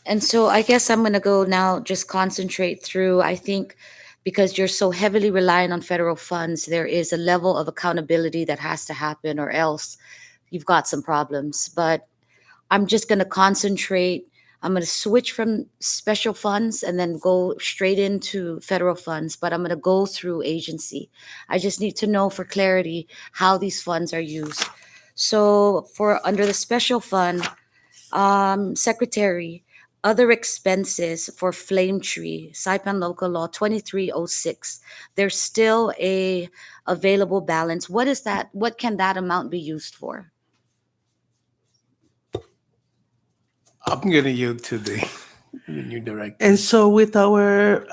And so I guess I'm going to go now just concentrate through, I think, because you're so heavily reliant on federal funds, there is a level of accountability that has to happen, or else you've got some problems. But I'm just going to concentrate. I'm going to switch from special funds and then go straight into federal funds, but I'm going to go through agency. I just need to know for clarity how these funds are used. So for under the special fund, Secretary, other expenses for Flame Tree, Saipan Local Law 2306, there's still a available balance. What is that? What can that amount be used for?
I'm going to yield to the new director.
And so with our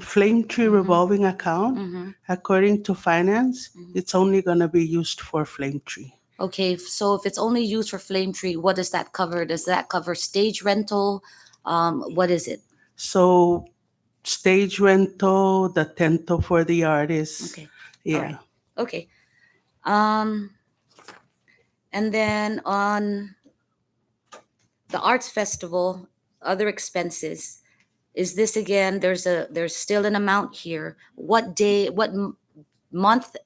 Flame Tree revolving account,
Mhm.
according to finance, it's only going to be used for Flame Tree.
Okay, so if it's only used for Flame Tree, what does that cover? Does that cover stage rental? What is it?
So stage rental, the tento for the artists.
Okay.
Yeah.
All right. Okay. And then on the arts festival, other expenses, is this again, there's still an amount here. What day, what month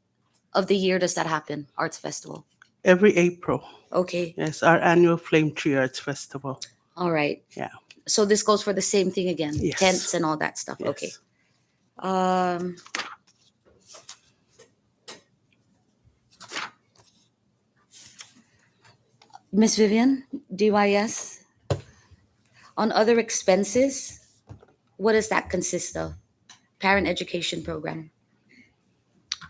of the year does that happen, arts festival?
Every April.
Okay.
Yes, our annual Flame Tree Arts Festival.
All right.
Yeah.
So this goes for the same thing again,
Yes.
tents and all that stuff.
Yes.
Okay. Miss Vivian, DYS, on other expenses, what does that consist of? Parent education program.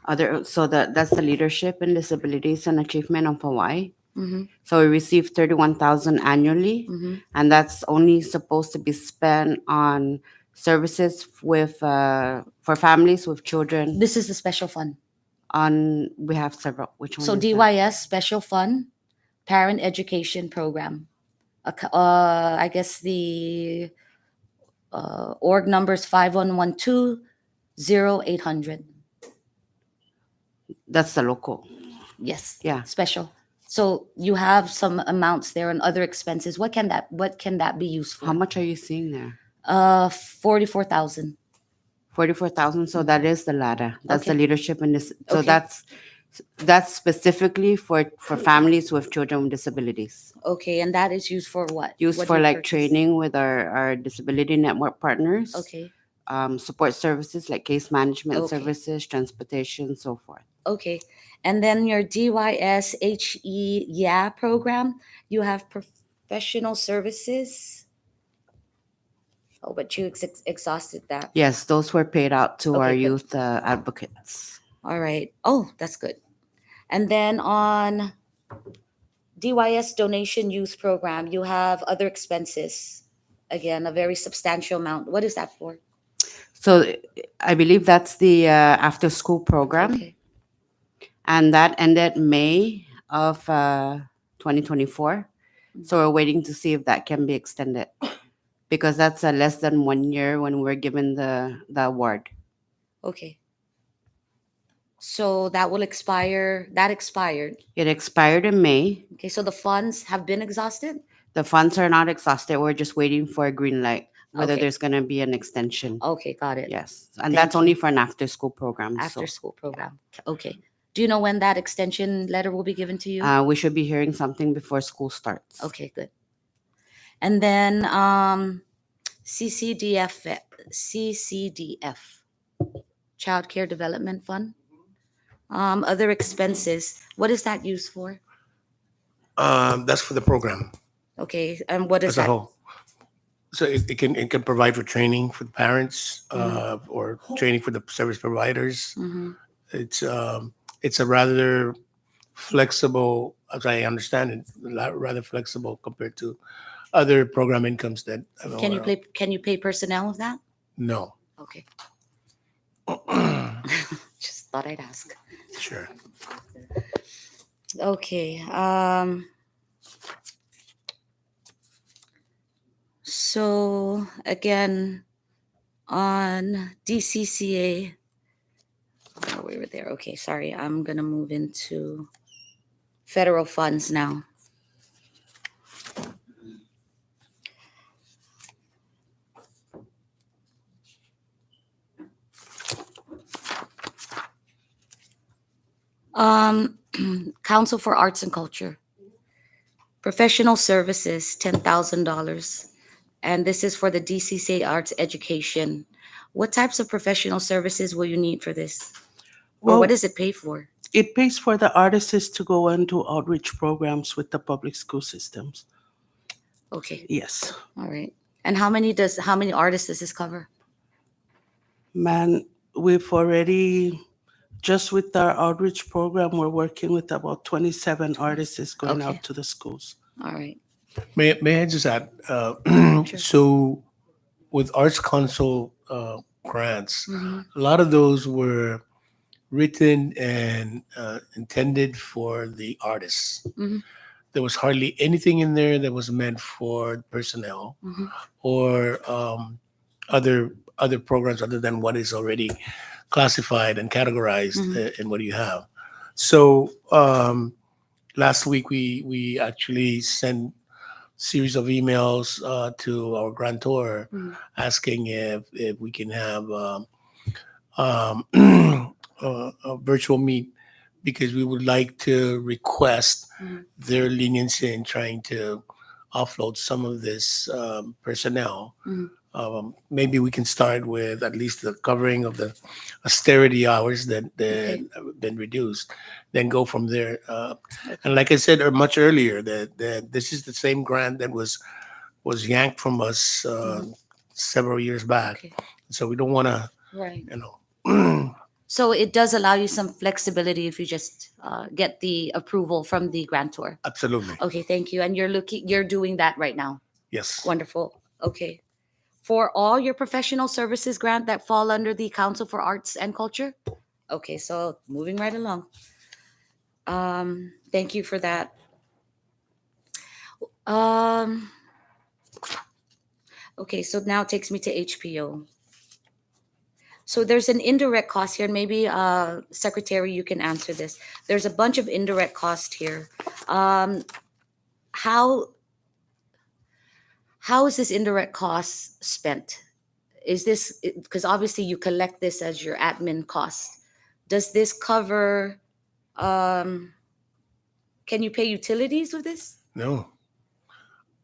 That's the Leadership in Disabilities and Achievement of Hawaii.
Mhm.
So we receive 31,000 annually,
Mhm.
and that's only supposed to be spent on services with for families with children.
This is the special fund.
We have several. Which one?
So
is that?
DYS special fund, parent education program. I guess the org number is 5112-0800.
That's the local.
Yes.
Yeah.
Special. So you have some amounts there and other expenses. What can that be used for?
How much are you seeing there?
44,000.
44,000. So that is the LADA. That's the
Okay.
leadership in this. So
Okay.
that's specifically for families with children with disabilities.
Okay, and that is used for what?
Used
What
for
do you
like
purchase?
training with our disability network partners.
Okay.
Support services like case management
Okay.
services, transportation, so forth.
Okay. And then your DYS HE program, you have professional services. Oh, but you exhausted that.
Yes, those were paid out to our
Okay, good.
youth advocates.
All right. Oh, that's good. And then on DYS donation youth program, you have other expenses. Again, a very substantial amount. What is that for?
So I believe that's the after school program.
Okay.
And that ended May of 2024. So we're waiting to see if that can be extended because that's less than 1 year when we're given the award.
Okay. So that will expire. That expired.
It expired in May.
Okay. So the funds have been exhausted?
The funds are not exhausted. We're just waiting for a green light, whether
Okay.
there's gonna be an extension.
Okay, got it.
Yes, and
Thank
that's only
you.
for an after-school program.
After
so,
school program. Okay. Do you know when that extension letter will be given to you?
we should be hearing something before school starts.
Okay, good. And then CCDF, Child Care Development Fund. Other expenses. What is that used for?
That's for the program
Okay, and what is
as a
that?
whole. So it can provide for training for the parents, or training for the service providers.
Mhm.
It's a rather flexible, as I understand it, rather flexible compared to other program incomes that I'm aware of.
Can you pay personnel of that?
No.
Okay. Just thought I'd ask.
Sure.
Okay. So again, on DCCA, oh, we were there. Okay, sorry. I'm gonna move into federal funds now. Council for Arts and Culture. Professional services, $10,000. And this is for the DCCA Arts Education. What types of professional services will you need for this? Or
Well,
what does it pay for?
It pays for the artists to go and do outreach programs with the public school systems.
Okay,
Yes.
all right. And how many artists does this cover?
Man, we've already, just with our outreach program, we're working with about 27 artists going
Okay.
out to the schools.
All right.
May I just add?
Sure.
So, with Arts Council grants,
Mhm.
a lot of those were written and intended for the artists.
Mhm.
There was hardly anything in there that was meant for personnel
Mhm.
or other programs other than what is already classified and categorized in what you have. So last week we actually sent series of emails to our grantor
Mhm.
asking if we can have a virtual meet because we would like to request
Mhm.
their leniency in trying to offload some of this personnel.
Mhm.
Maybe we can start with at least the covering of the austerity hours that
Okay.
have been reduced, then go from there.
Okay.
And like I said much earlier, that this is the same grant that was yanked from us several years back.
Okay.
So we don't want to,
Right.
you know.
So it does allow you some flexibility if you just get the approval from the grantor.
Absolutely.
Okay, thank you. And you're doing that right now.
Yes.
Wonderful. Okay. For all your professional services grant that fall under the Council for Arts and Culture? Okay, so moving right along. Thank you for that. Okay, so now it takes me to HPO. So there's an indirect cost here, and maybe Secretary, you can answer this. There's a bunch of indirect cost here. How is this indirect cost spent? Is this because obviously you collect this as your admin cost? Does this cover? Can you pay utilities with this?
No.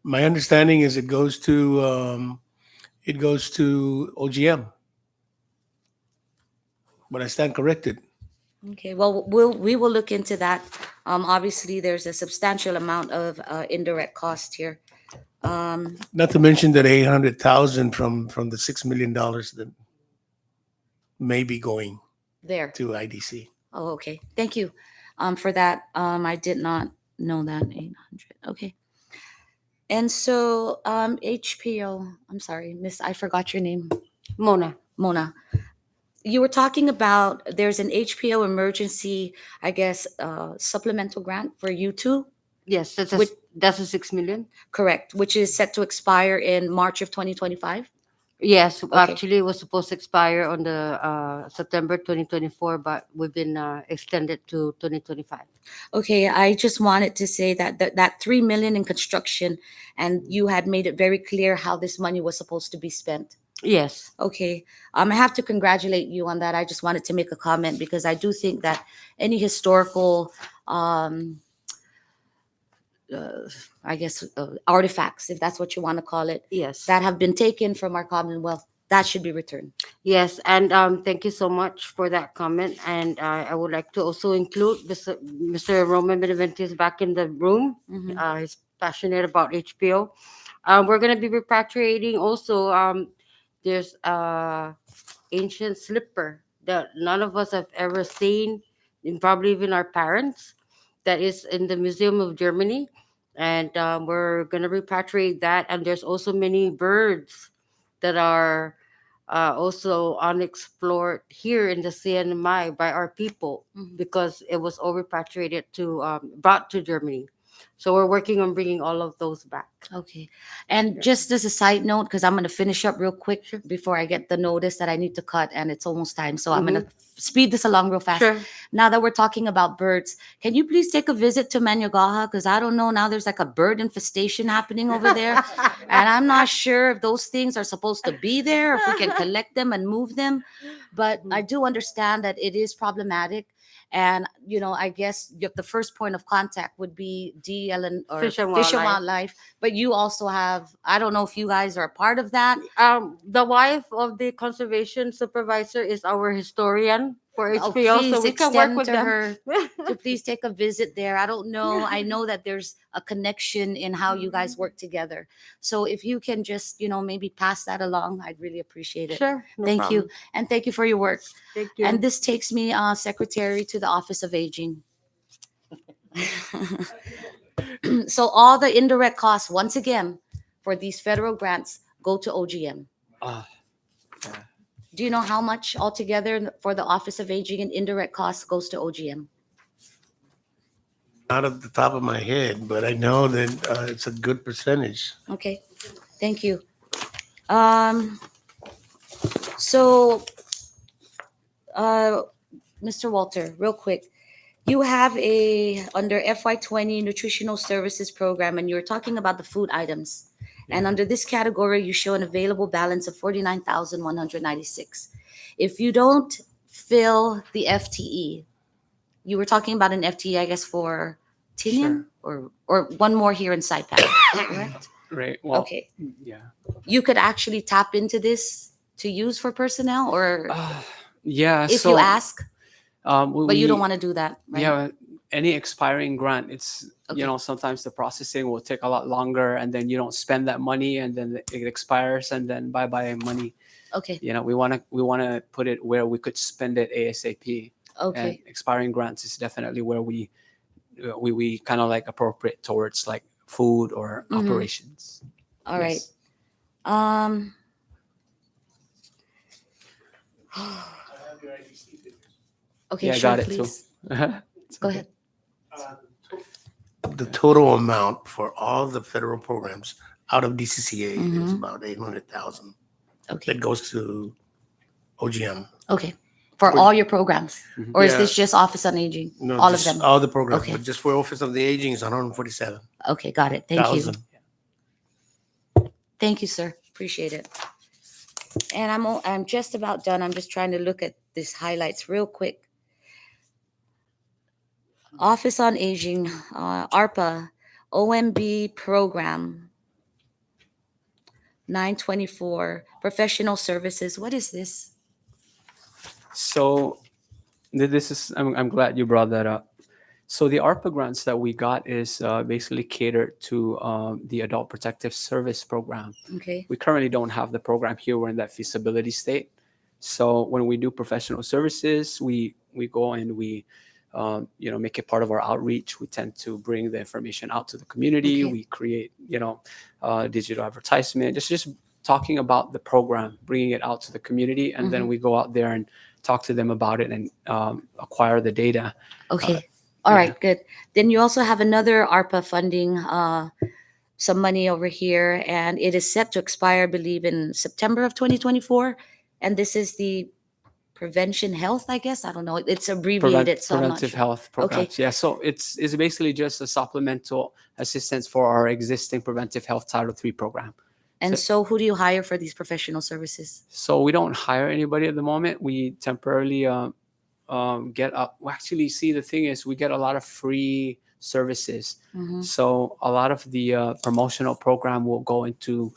My understanding is it goes to OGM. But I stand corrected.
Okay, well, we will look into that. Obviously, there's a substantial amount of indirect cost here.
Not to mention that 800,000 from the $6 million that may be going
There.
to IDC.
Oh, okay. Thank you for that. I did not know that 800. Okay. And so HPO, I'm sorry, Miss, I forgot your name.
Mona.
Mona. You were talking about there's an HPO emergency, I guess, supplemental grant for you two.
Yes, that's
Which-
that's a 6 million.
Correct, which is set to expire in March of 2025.
Yes, actually, it was supposed to expire on the September 2024, but we've been extended to 2025.
Okay, I just wanted to say that 3 million in construction, and you had made it very clear how this money was supposed to be spent.
Yes.
Okay, I have to congratulate you on that. I just wanted to make a comment because I do think that any historical, I guess, artifacts, if that's what you want to call it,
Yes.
that have been taken from our Commonwealth, that should be returned.
Yes, and thank you so much for that comment. And I would like to also include Mr. Roman Benavides back in the room.
Mhm.
He's passionate about HPO. We're going to be repatriating also. There's ancient slipper that none of us have ever seen, and probably even our parents, that is in the Museum of Germany. And we're going to repatriate that. And there's also many birds that are also unexplored here in the CNMI by our people
Mhm.
because it was all repatriated to brought to Germany. So we're working on bringing all of those back.
Okay. And just as a side note, because I'm going to finish up real quick before I get the notice that I need to cut and it's almost time. So I'm going to speed this along real fast.
Sure.
Now that we're talking about birds, can you please take a visit to Manyagaha? Because I don't know, now there's like a bird infestation happening over there. And I'm not sure if those things are supposed to be there, if we can collect them and move them. But I do understand that it is problematic. And, I guess the first point of contact would be DLN or
Fish and
Wildlife. But you also have, I don't know if you guys are a part of that.
The wife of the conservation supervisor is our historian for
Oh,
HPO,
please
so we can work
extend
with
to
them.
her to please take a visit there. I don't know. I know that there's a connection in how you guys work together. So if you can just, maybe pass that along, I'd really appreciate it.
Sure. No
Thank you.
problem.
And thank you for your work.
Thank you.
And this takes me, Secretary, to the Office of Aging. So all the indirect costs, once again, for these federal grants go to OGM.
Ah,
Do you know how much altogether for the Office of Aging and indirect costs goes to OGM?
Not at the top of my head, but I know that it's a good percentage.
Okay, thank you. So, Mr. Walter, real quick, you have under FY20 nutritional services program, and you're talking about the food items. And under this category, you show an available balance of 49,196. If you don't fill the FTE, you were talking about an FTE, I guess, for Tinian or one more here in SIPAC, correct?
right. Well,
Okay.
yeah.
You could actually tap into this to use for personnel, or
Yeah.
if
so,
you ask, but you don't
we-
want to do that, right?
Yeah, any expiring grant, it's
Okay.
sometimes the processing will take a lot longer, and then you don't spend that money, and then it expires, and then bye bye money.
Okay.
We wanna put it where we could spend it ASAP. And
Okay.
expiring grants is definitely where we kind of like appropriate towards like food or
Mhm.
operations.
All right.
Yes.
Okay,
Yeah, I
sure,
got it too.
please. Go ahead.
The total amount for all the federal programs out of DCCA is
Mhm.
about 800,000.
Okay.
That goes to OGM.
Okay. For all your programs, or is
Yeah.
this just Office on Aging?
No,
All of
just
them.
all the programs,
Okay.
but just for Office of the Aging is 147,000.
Okay, got it. Thank you. Thank you, sir. Appreciate it. And I'm just about done. I'm just trying to look at these highlights real quick. Office on Aging, ARPA, OMB program, 924, professional services. What is this?
So this is I'm glad you brought that up. So the ARPA grants that we got is basically catered to the Adult Protective Service program.
Okay.
We currently don't have the program here. We're in that feasibility state. So when we do professional services, we go and we make it part of our outreach. We tend to bring the information out to the community.
Okay.
We create digital advertisement, just talking about the program, bringing it out to the community, and then
Mhm.
we go out there and talk to them about it and acquire the data.
Okay. All right, good. Then you also have another ARPA funding some money over here, and it is set to expire, I believe, in September of 2024. And this is the prevention health, I guess. I don't know. It's abbreviated, so I'm not
preventive
sure.
health
Okay.
programs. Yeah, so it's basically just a supplemental assistance for our existing preventive health Title III program.
And so who do you hire for these professional services?
So we don't hire anybody at the moment. We temporarily get up. Well, actually, see, the thing is, we get a lot of free services.
Mhm.
So a lot of the promotional program will go into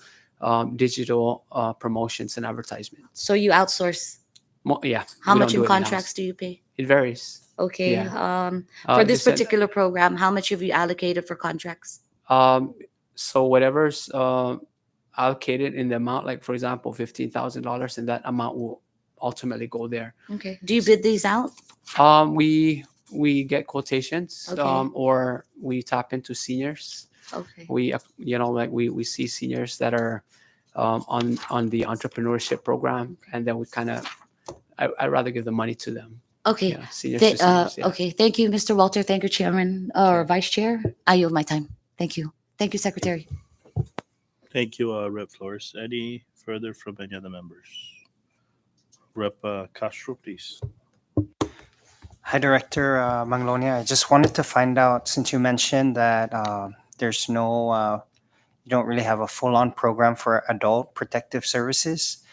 digital promotions and advertisements.
So you outsource.
Yeah.
How
we
much
don't
in
do it in-house.
contracts do you pay?
It varies.
Okay.
Yeah.
For this
Depend-
particular program, how much have you allocated for contracts?
So whatever's allocated in the amount, like for example, $15,000, and that amount will ultimately go there.
Okay. Do you bid these out?
We get quotations,
Okay.
or we tap into seniors.
Okay.
We we see seniors that are on the entrepreneurship program, and then we kind of I'd rather give the money to them.
Okay.
Yeah, seniors to seniors, yeah.
Okay. Thank you, Mr. Walter. Thank you, Chairman or Vice Chair. I yield my time. Thank you. Thank you, Secretary.
Thank you, Rep. Flores. Any further from any other members? Rep. Castro, please.
Hi, Director Manglonia. I just wanted to find out, since you mentioned that there's no, you don't really have a full-on program for adult protective services.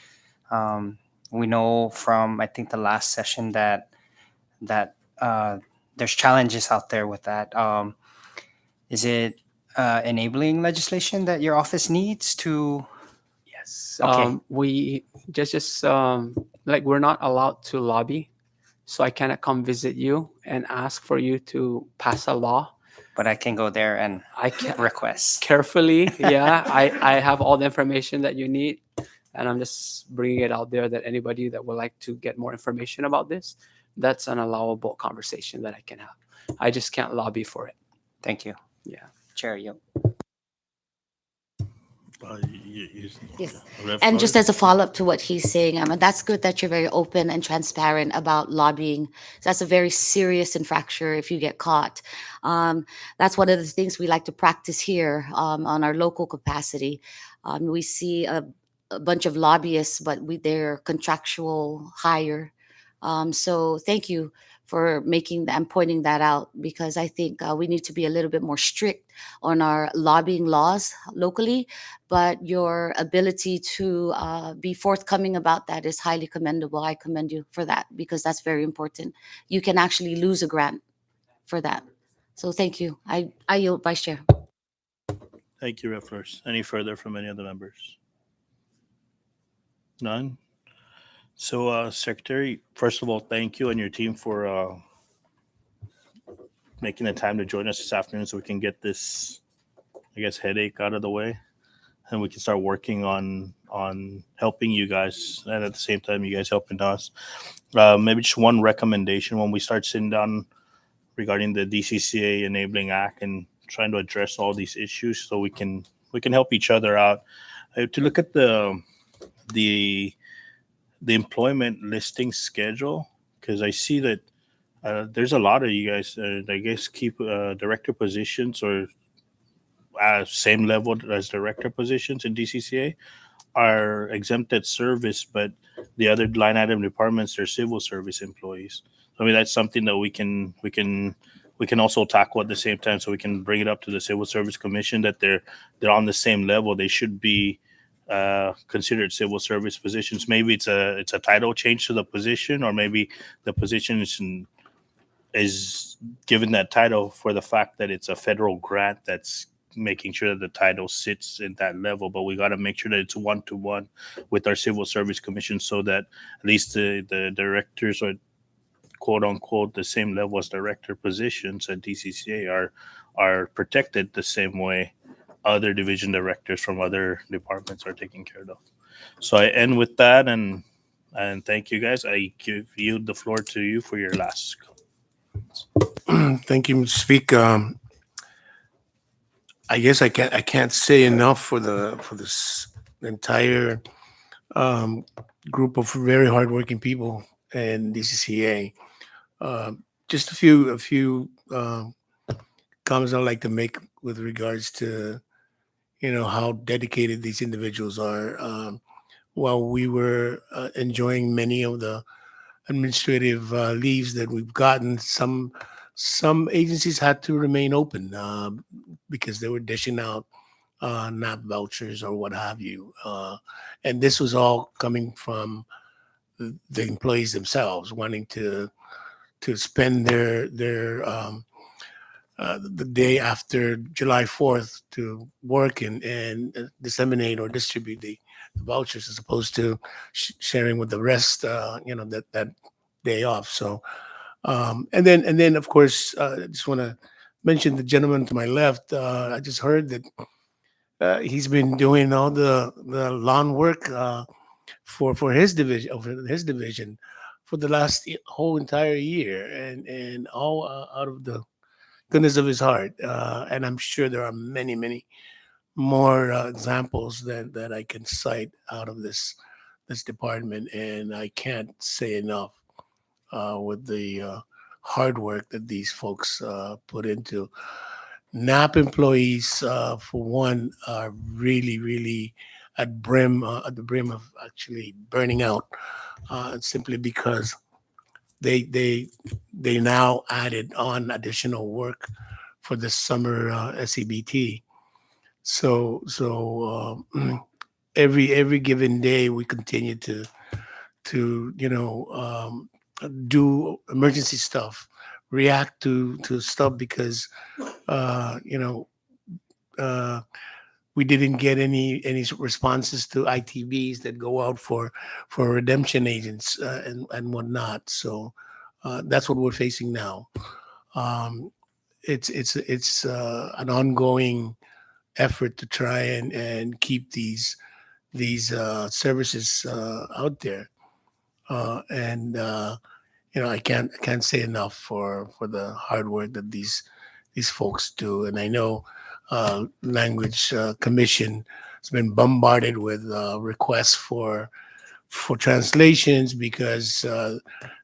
We know from, I think, the last session that there's challenges out there with that. Is it enabling legislation that your office needs to?
Yes.
Okay.
We just like, we're not allowed to lobby, so I cannot come visit you and ask for you to pass a law.
But I can go there and
I can
request.
carefully. Yeah, I have all the information that you need, and I'm just bringing it out there that anybody that would like to get more information about this, that's an allowable conversation that I can have. I just can't lobby for it.
Thank you.
Yeah.
Chair, you.
Yes.
Rep.
And just
Flores?
as a follow-up to what he's saying, that's good that you're very open and transparent about lobbying. That's a very serious infraction if you get caught. That's one of the things we like to practice here on our local capacity. We see a bunch of lobbyists, but they're contractual hire. So thank you for making that and pointing that out, because I think we need to be a little bit more strict on our lobbying laws locally. But your ability to be forthcoming about that is highly commendable. I commend you for that, because that's very important. You can actually lose a grant for that. So thank you. I yield, Vice Chair.
Thank you, Rep. Flores. Any further from any other members? None? So, Secretary, first of all, thank you and your team for making the time to join us this afternoon so we can get this, I guess, headache out of the way, and we can start working on helping you guys, and at the same time, you guys helping us. Maybe just one recommendation when we start sitting down regarding the DCCA Enabling Act and trying to address all these issues, so we can help each other out. To look at the employment listing schedule, because I see that there's a lot of you guys, I guess, keep director positions or same level as director positions in DCCA are exempted service, but the other line item departments are civil service employees. So, I mean, that's something that we can also tackle at the same time, so we can bring it up to the Civil Service Commission that they're on the same level. They should be considered civil service positions. Maybe it's a title change to the position, or maybe the position is given that title for the fact that it's a federal grant that's making sure that the title sits in that level. But we got to make sure that it's one-to-one with our Civil Service Commission, so that at least the directors are, quote unquote, the same level as director positions at DCCA are protected the same way other division directors from other departments are taken care of. So I end with that, and thank you guys. I give you the floor to you for your last comments.
Thank you, Mr. Speaker. I guess I can't say enough for this entire group of very hardworking people in DCCA. Just a few comments I'd like to make with regards to how dedicated these individuals are. While we were enjoying many of the administrative leaves that we've gotten, some agencies had to remain open because they were dishing out NAP vouchers or what have you. And this was all coming from the employees themselves wanting to spend the day after July 4th to work and disseminate or distribute the vouchers as opposed to sharing with the rest, that day off. So, and then of course, I just want to mention the gentleman to my left. I just heard that he's been doing all the lawn work for his division for the last whole entire year, and all out of the goodness of his heart. And I'm sure there are many, many more examples that I can cite out of this department, and I can't say enough with the hard work that these folks put into. NAP employees, for one, are really, really at the brim of actually burning out, simply because they now added on additional work for the summer SEBT. So every given day we continue to do emergency stuff, react to stuff because uh, you know uh, we didn't get any responses to ITBs that go out for redemption agents and whatnot. So that's what we're facing now. Um, it's an ongoing effort to try and keep these services out there. And I can't say enough for the hard work that these folks do. And I know Language Commission has been bombarded with requests for translations because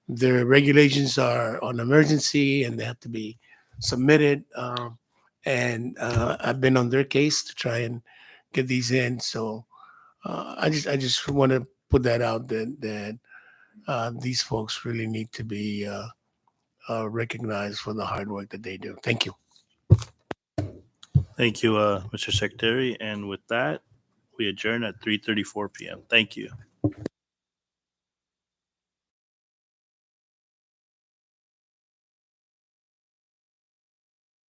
their regulations are on emergency and they have to be submitted. And I've been on their case to try and get these in. So I just want to put that out that these folks really need to be recognized for the hard work that they do. Thank you.
Thank you, Mr. Secretary. And with that, we adjourn at 3:34 p.m. Thank you.